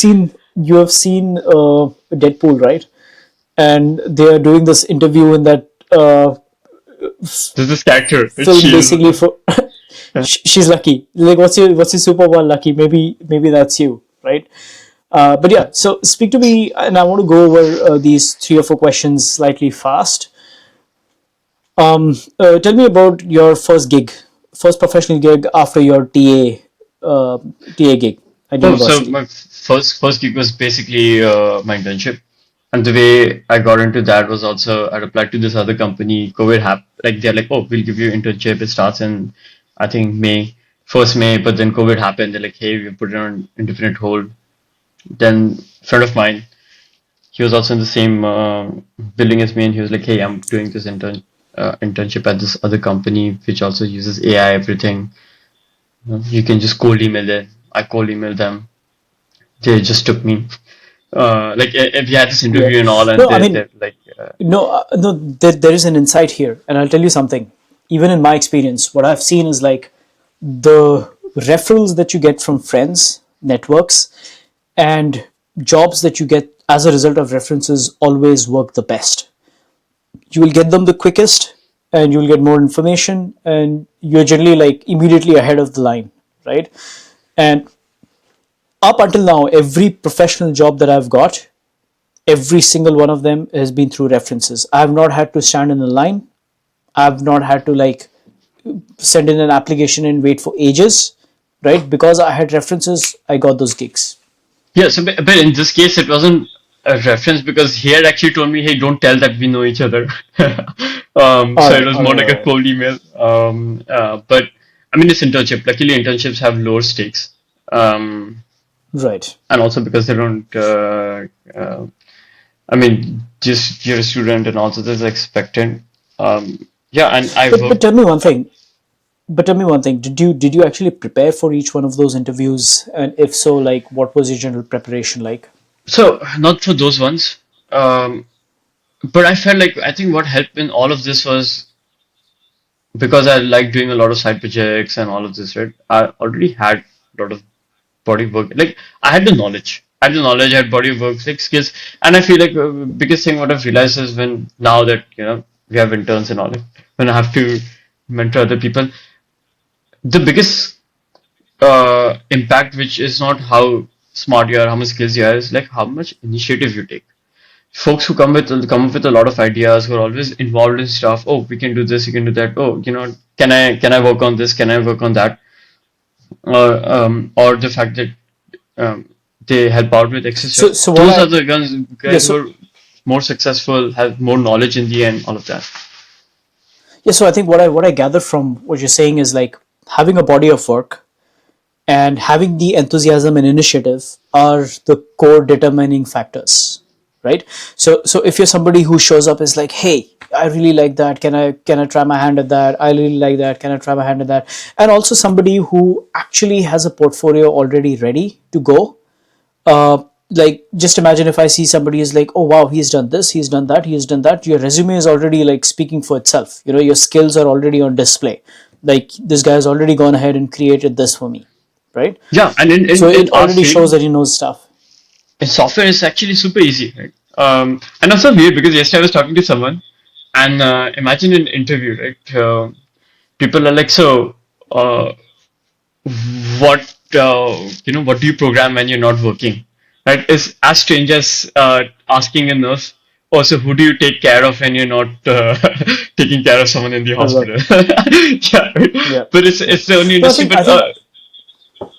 seen Deadpool, right? And they are doing this interview in that there's this character, which film is basically for she's lucky. Like, what's your superpower? Lucky. Maybe that's you, right? But yeah, so speak to me, and I want to go over these three or four questions slightly fast. Tell me about your first professional gig after your TA gig at oh, so university. my first gig was basically my internship, and the way I got into that was also I applied to this other company. COVID happened, like they're like, oh, we'll give you internship. It starts in I think May, first May, but then COVID happened. They're like, hey, we put it on indefinite hold. Then a friend of mine, he was also in the same building as me, and he was like, hey, I'm doing this internship at this other company, which also uses AI everything. You can just cold email them. I cold emailed them. They just took me. Like if you had this Yeah. interview and all, and No, I they're mean, like, no. There is an insight here, and I'll tell you something. Even in my experience, what I've seen is like the referrals that you get from friends, networks, and jobs that you get as a result of references always work the best. You will get them the quickest, and you'll get more information, and you're generally like immediately ahead of the line, right? And up until now, every professional job that I've got, every single one of them has been through references. I have not had to stand in a line. I've not had to like send in an application and wait for ages, right? Because I had references, I got those gigs. yeah. So, but in this case, it wasn't. a reference because he had actually told me, "Hey, don't tell that we know each other." All So it right, was all more right, like all a right. cold email. But I mean, it's internship. Luckily, internships have lower stakes, Right. and also because they don't. I mean, just you're a student, and also there's expectant. Yeah, and I But worked. tell me one thing. But tell me one thing. Did you actually prepare for each one of those interviews? And if so, like, what was your general preparation like? So not for those ones. Um, but I felt like I think what helped in all of this was because I like doing a lot of side projects and all of this, right? I already had a lot of body work. Like I had the knowledge. I had the knowledge, I had body work, like skills. And I feel like biggest thing what I've realized is when now that, we have interns and all that, when I have to mentor other people, the biggest impact, which is not how smart you are, how much skills you have, is like how much initiative you take. Folks who come up with a lot of ideas, who are always involved in stuff. Oh, we can do this, you can do that. Oh, can I work on this? Can I work on that? Or the fact that they help out with exercise. So what Those are I the yeah guys who so are more successful, have more knowledge in the end, all of that. yeah so I think what I gather from what you're saying is like having a body of work and having the enthusiasm and initiative are the core determining factors, right? So if you're somebody who shows up is like, hey, I really like that, can I try my hand at that, I really like that, can I try my hand at that, and also somebody who actually has a portfolio already ready to go. Like, just imagine if I see somebody is like, oh wow, he's done this, he's done that, he's done that, your resume is already like speaking for itself, your skills are already on display. Like, this guy has already gone ahead and created this for me, right? Yeah, and So in it our already field, shows that he knows stuff. in software, it's actually super easy, right? And also weird because yesterday I was talking to someone, and imagine an interview, right? People are like, so, what do you program when you're not working, right? Is as strange as asking a nurse, oh, so who do you take care of when you're not taking care of someone in the Right. hospital? Yeah, Yeah. right? But Yeah. it's the only No, I industry. think I But think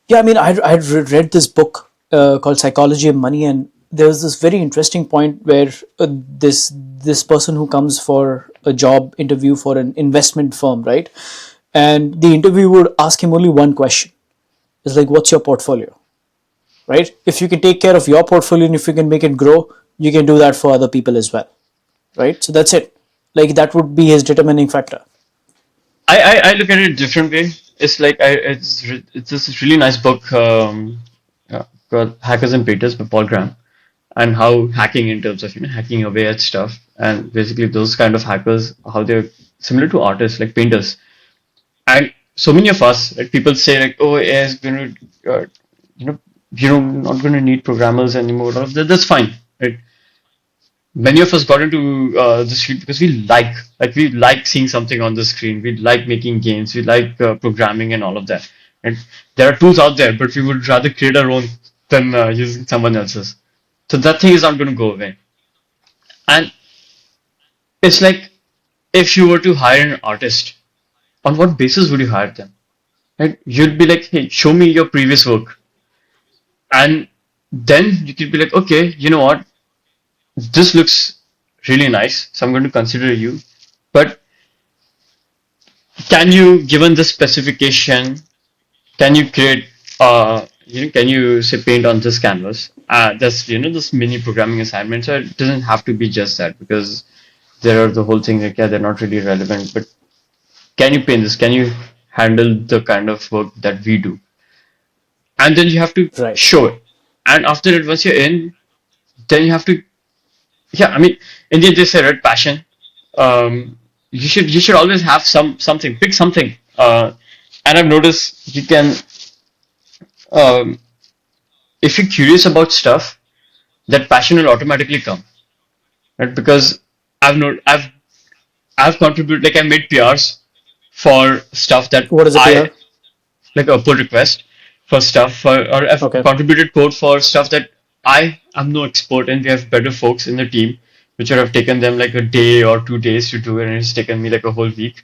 yeah, I mean, I had read this book called Psychology of Money, and there was this very interesting point where this person who comes for a job interview for an investment firm, right? And the interviewer would ask him only one question. It's like, what's your portfolio, right? If you can take care of your portfolio and if you can make it grow, you can do that for other people as well, right? So that's it. Like, that would be his determining factor. I look at it a different way. It's like it's this really nice book called Hackers and Painters by Paul Graham, and how hacking in terms of hacking away at stuff, and basically those kind of hackers, how they're similar to artists like painters. And so many of us, like people say, like, oh, AI is going to, you know, you're not going to need programmers anymore. All of that, that's fine, right? Many of us got into this field because we like seeing something on the screen. We like making games. We like programming and all of that. And there are tools out there, but we would rather create our own than using someone else's. So that thing is not going to go away. And it's like if you were to hire an artist, on what basis would you hire them? Right? You'd be like, hey, show me your previous work. And then you could be like, okay, you know what? This looks really nice. So I'm going to consider you. But can you, given the specification, can you create, can you say paint on this canvas? That's, this mini programming assignment. So it doesn't have to be just that because there are the whole thing like, yeah, they're not really relevant. But can you paint this? Can you handle the kind of work that we do? And then you have to Right. show it. And after it, once you're in, then you have to, yeah, I mean, in the end, they say, right, passion. You should always have something, pick something. And I've noticed you can, um, if you're curious about stuff, that passion will automatically come, right? Because I've not, I've contributed, like I made PRs for stuff that What is a I PR? like a pull request for stuff for, or I've Okay. contributed code for stuff that I am no expert and we have better folks in the team, which would have taken them like a day or 2 days to do, and it's taken me like a whole week.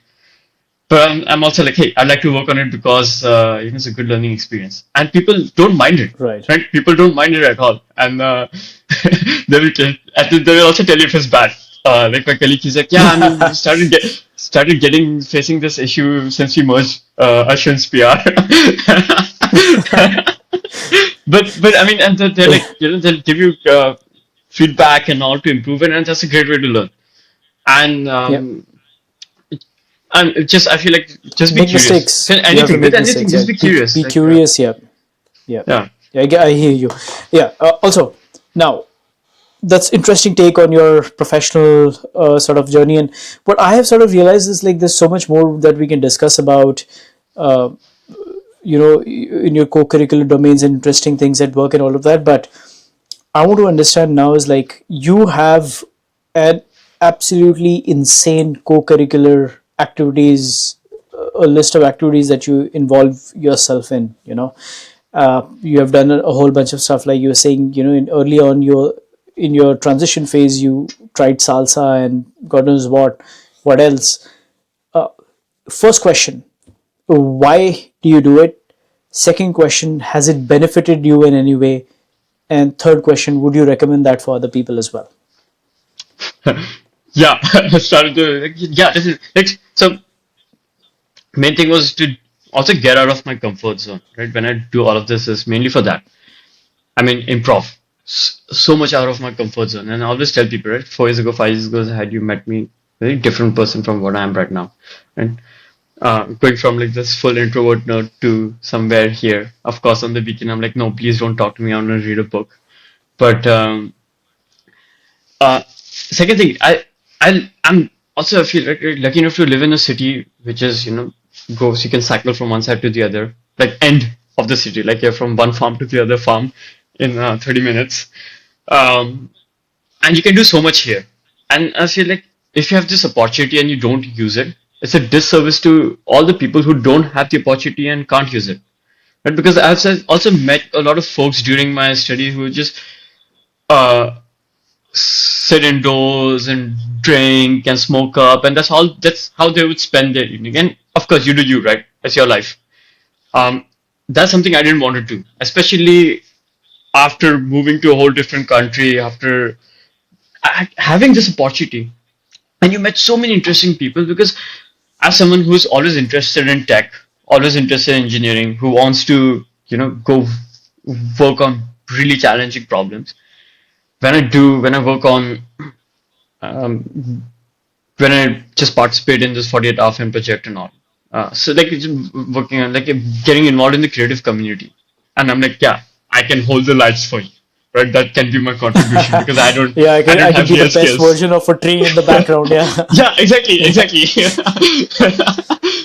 But I'm also like, hey, I'd like to work on it because it's a good learning experience, and people don't mind it, Right. right? People don't mind it at all, and they will also tell you if it's bad. Like my colleague, he's like, yeah, I mean, we started getting facing this issue since we merged Ashwin's PR. But I mean, and they're like, they'll give you feedback and all to improve it, and that's a great way to learn. And Yep. just I feel like just be Make curious. mistakes. So You have to anything with make anything, mistakes. just Yeah. be Be curious. Like curious. Yeah. Yeah. yeah, Yeah. I hear you. Yeah. Also, now that's interesting take on your professional sort of journey, and what I have sort of realized is like there's so much more that we can discuss about uh, in your co-curricular domains and interesting things at work and all of that, but I want to understand now is like you have an absolutely insane co-curricular activities, a list of activities that you involve yourself in. You have done a whole bunch of stuff, like you were saying. Early on, in your transition phase, you tried salsa and God knows what else. First question: why do you do it? Second question: has it benefited you in any way? And third question: would you recommend that for other people as well? yeah. I started to yeah. This is like so. Main thing was to also get out of my comfort zone. Right when I do all of this is mainly for that. I mean, improv. So much out of my comfort zone, and I always tell people, right? 4 years ago, 5 years ago, had you met me, very different person from what I am right now, and going from like this full introvert nerd to somewhere here. Of course, on the weekend, I'm like, no, please don't talk to me. I want to read a book. But second thing, I'm also I feel like lucky enough to live in a city which is goes you can cycle from one side to the other, like end of the city, like you're from one farm to the other farm in 30 minutes, um, and you can do so much here. And I feel like if you have this opportunity and you don't use it, it's a disservice to all the people who don't have the opportunity and can't use it. Right? Because also met a lot of folks during my study who just uh, sit indoors and drink and smoke up, and that's how they would spend their evening. And of course, you do you, right? That's your life. Um, that's something I didn't want to do, especially after moving to a whole different country, after having this opportunity. And you met so many interesting people because as someone who's always interested in tech, always interested in engineering, who wants to, go work on really challenging problems. When I work on um, when I just participate in this 48-hour film project and all. So like it's working on like getting involved in the creative community, and I'm like, yeah, I can hold the lights for you, right? That can be my contribution because Yeah, I I can don't I can have be the real best skills. version of a tree in the background. Yeah. Yeah, exactly, Yeah. exactly.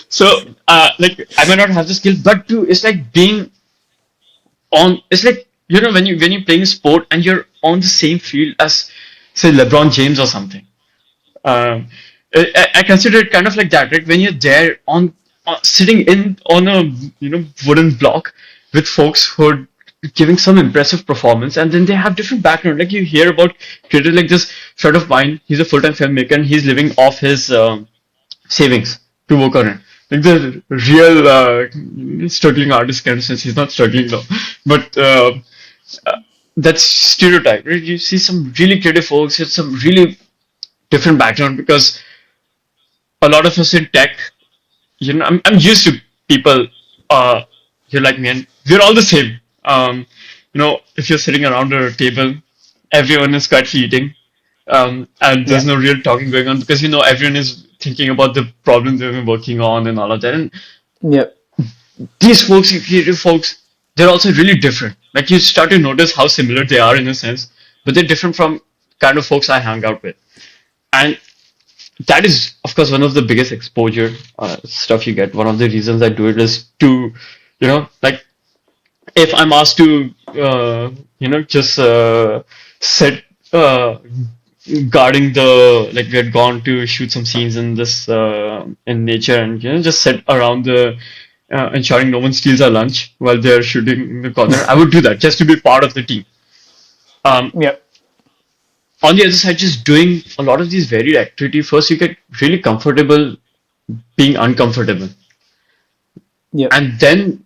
So like I may not have the skill, but too, it's like being on. It's like when you're playing a sport and you're on the same field as say LeBron James or something. Um, I consider it kind of like that, right? When you're there sitting in on a wooden block with folks who are giving some impressive performance, and then they have different background. Like you hear about creators like this friend of mine. He's a full-time filmmaker, and he's living off his savings to work on it. Like the real struggling artist kind of sense. He's not struggling though, but that's stereotype, right? You see some really creative folks, with some really different background because a lot of us in tech, I'm used to people here like me, and we're all the same. If you're sitting around a table, everyone is quietly eating, and there's Yeah. no real talking going on because everyone is thinking about the problem they've been working on and all of that. And Yeah. these folks, creative folks, they're also really different. Like you start to notice how similar they are in a sense, but they're different from kind of folks I hang out with. And that is of course one of the biggest exposure stuff you get. One of the reasons I do it is to like if I'm asked to just sit guarding the like we had gone to shoot some scenes in this in nature, and just sit around the ensuring no one steals our lunch while they're shooting in the corner. I would do that just to be part of the team. um, Yeah. on the other side, just doing a lot of these varied activity, first you get really comfortable being uncomfortable. Yeah. And then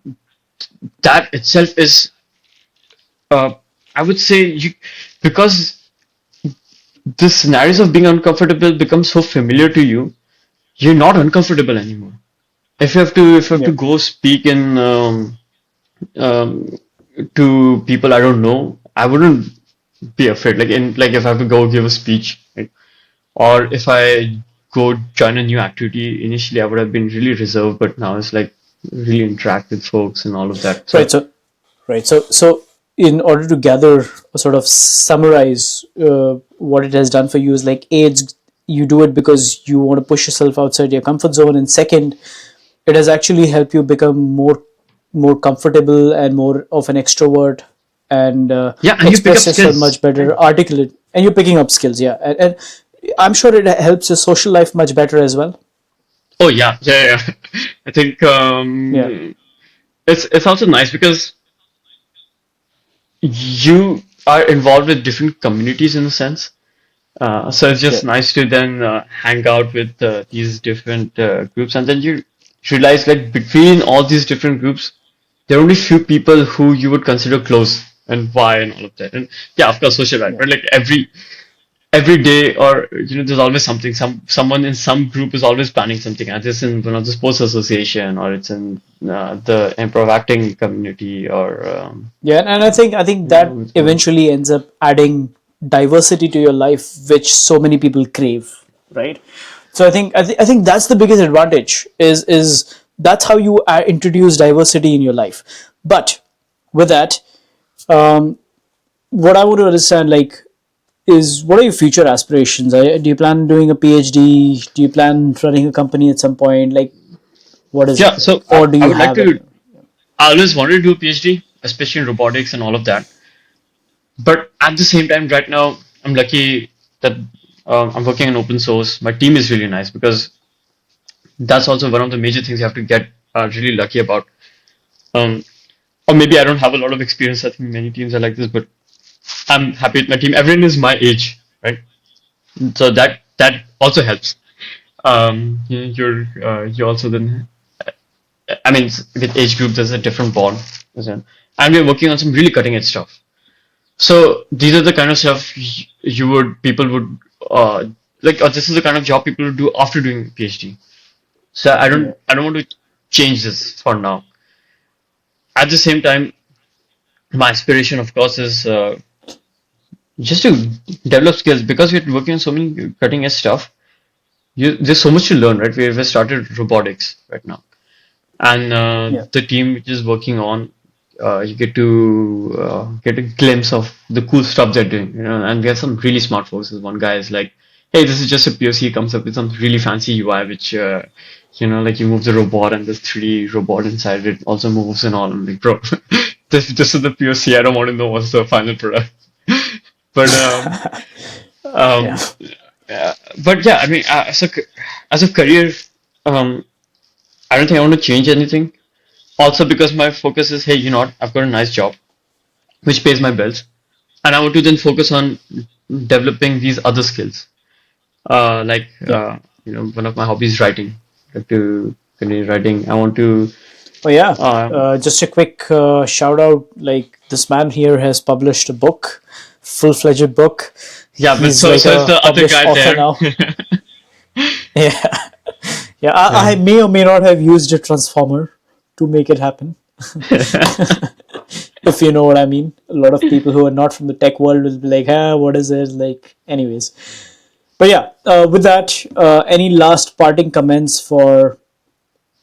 that itself is, uh, I would say, because the scenarios of being uncomfortable become so familiar to you, you're not uncomfortable anymore. If you have to Yeah. go speak in um, to people I don't know, I wouldn't be afraid. Like if I have to go give a speech, right? Or if I go join a new activity, initially I would have been really reserved, but now it's like really interact with folks and all of that. Right. So So in order to gather or sort of summarize what it has done for you is like AIDS, you do it because you want to push yourself outside your comfort zone, and second, it has actually helped you become more comfortable and more of an extrovert, and yeah, and you pick up express yourself skills, much right? better, articulate, and you're picking up skills. Yeah, and I'm sure it helps your social life much better as well. Oh yeah. I think Yeah. it's also nice because you are involved with different communities in a sense. So it's Yeah. just nice to then hang out with these different groups, and then you realize like between all these different groups, there are only few people who you would consider close, and why, and all of that. And yeah, of course, social life, Yeah. right? Like every day, or there's always something. Someone in some group is always planning something. And it's in one of the sports association, or it's in the improv acting community, or Yeah, and I think that it's more. eventually ends up adding diversity to your life, which so many people crave, right? So I think that's the biggest advantage is that's how you introduce diversity in your life. But with that, um, what I want to understand, like, is what are your future aspirations? Do you plan on doing a PhD? Do you plan running a company at some point? Like, what is Yeah, it so like, or do I you would like have any? to. I always wanted to do a PhD, especially in robotics and all of that. But at the same time, right now, I'm lucky that I'm working in open source. My team is really nice because that's also one of the major things you have to get really lucky about. Um, or maybe I don't have a lot of experience. I think many teams are like this, but I'm happy with my team. Everyone is my age, right? So that also helps. You also then, I mean, with age group, there's a different bond, isn't it? And we're working on some really cutting edge stuff. So these are the kind of stuff you would people would like. Or this is the kind of job people would do after doing PhD. So Yeah. I don't want to change this for now. At the same time, my aspiration, of course, is just to develop skills because we're working on so many cutting edge stuff. There's so much to learn, right? We've started robotics right now, and Yeah. the team which is working on, you get to get a glimpse of the cool stuff they're doing, and we have some really smart folks. One guy is like, hey, this is just a POC. Comes up with some really fancy UI which like you move the robot and there's 3D robot inside it also moves and all. I'm like, bro, this is the POC. I don't want to know what's the final product. But Yeah. um uh, but yeah, I mean, as a career, um I don't think I want to change anything. Also, because my focus is, hey, I've got a nice job which pays my bills, and I want to then focus on developing these other skills. Like, Yeah. one of my hobbies is writing. I like to continue writing. I want to, Oh yeah. um, Just a quick shout out. Like, this man here has published a book, full-fledged book. yeah, but He's so like so is a the other published guy author there. now. Yeah. Yeah. I Yeah. may or may not have used a transformer to make it happen. If you know what I mean. A lot of people who are not from the tech world will be like, "Ah, what is it?" Like, anyways. But yeah, with that, any last parting comments for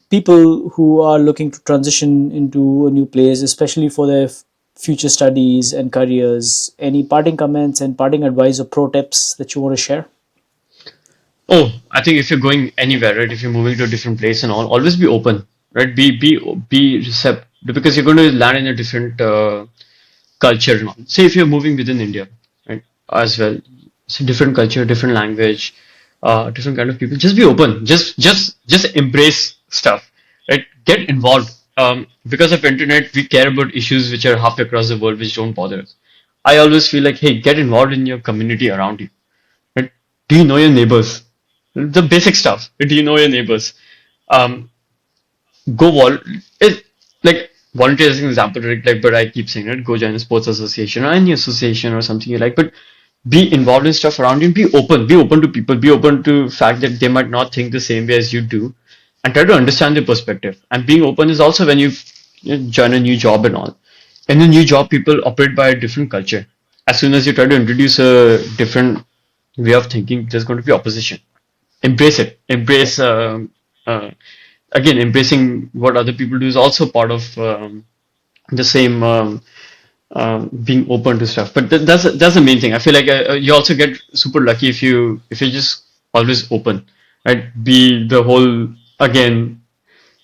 people who are looking to transition into a new place, especially for their future studies and careers? Any parting comments and parting advice or pro tips that you want to share? Oh, I think if you're going anywhere, right? If you're moving to a different place and all, always be open, right? Be receptive because you're going to land in a different culture and all. Say if you're moving within India, right? As well, it's a different culture, different language, different kind of people. Just be open. Just embrace stuff, right? Get involved. Because of internet, we care about issues which are half across the world which don't bother us. I always feel like, hey, get involved in your community around you. Right? Do you know your neighbors? The basic stuff. Do you know your neighbors? Um, go vol it like volunteer is an example, right? Like, but I keep saying it. Go join a sports association or any association or something you like. But be involved in stuff around you. And be open to people. Be open to fact that they might not think the same way as you do, and try to understand their perspective. And being open is also when you join a new job and all. In a new job, people operate by a different culture. As soon as you try to introduce a different way of thinking, there's going to be opposition. Embrace it. Yeah, Embrace uh, again, embracing what other people do is also part of the same being open to stuff. But that's the main thing. I feel like you also get super lucky if you just always open, right? Be the whole again.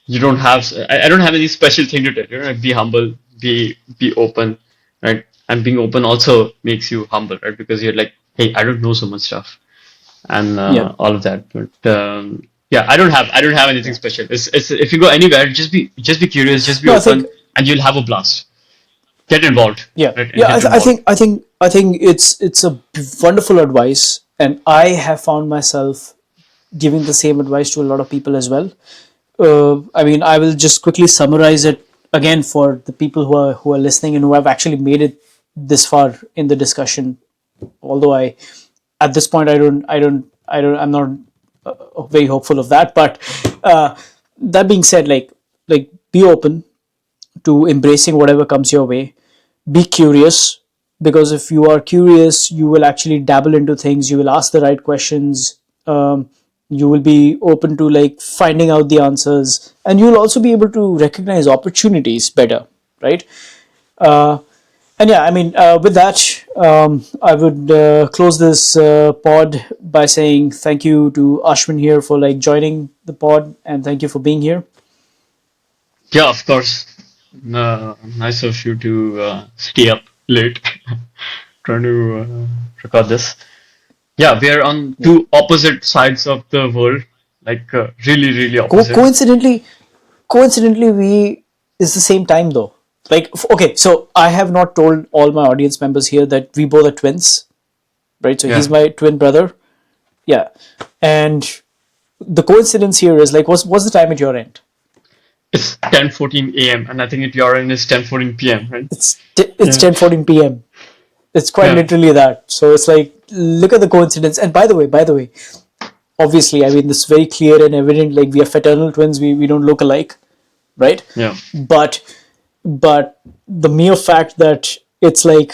You don't have. I don't have any special thing to tell you. Right? Be humble. Be open, right? And being open also makes you humble, right? Because you're like, hey, I don't know so much stuff and yeah, all of that. But yeah, I don't have anything yeah. special. It's if you go anywhere, just be curious, just be No, I think open, and you'll have a blast. Get involved, yeah, right? And yeah. get involved. I think it's a wonderful advice, and I have found myself giving the same advice to a lot of people as well. I mean, I will just quickly summarize it again for the people who are listening and who have actually made it this far in the discussion. Although I, at this point, I'm not very hopeful of that. But that being said, like be open to embracing whatever comes your way. Be curious, because if you are curious, you will actually dabble into things. You will ask the right questions. You will be open to like finding out the answers, and you'll also be able to recognize opportunities better, right? Uh, and yeah, I mean, with that, I would close this pod by saying thank you to Ashwin here for like joining the pod, and thank you for being here. Yeah, of course. Nice of you to stay up late trying to record this. Yeah, we are on Yeah. two opposite sides of the world, like really, really opposite. Coincidentally, we is the same time though. Like, okay, so I have not told all my audience members here that we both are twins, right? So he's Yeah, my twin brother. Yeah, and the coincidence here is like, what's the time at your end? it's 10:14 a.m. and I think at your end is 10:14 p.m. Right? It's Yeah, 10:14 p.m. It's quite yeah, literally that. So it's like, look at the coincidence. And by the way, obviously, I mean, this is very clear and evident. Like, we are fraternal twins. We don't look alike, right? yeah. But the mere fact that it's like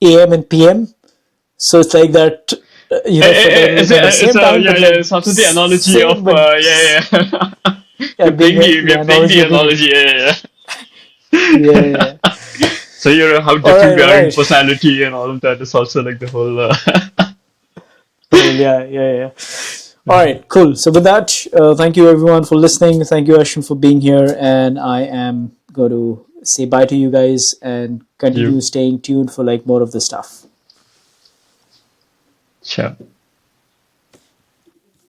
AM and PM, so it's like that. Fraternal twin at the It's same a time, yeah, but yeah. like It's also the analogy of same, but yeah, yeah. yeah, being We're the playing analogy the of being analogy. Yeah, yeah, yeah, yeah, yeah. yeah. So you know how different we All are in right. personality and all of that is also like the whole. Cool. Yeah, yeah, yeah. All right, cool. So with that, thank you everyone for listening. Thank you, Ashwin, for being here, and I am going to say bye to you guys and you continue staying tuned for like more of this stuff. sure.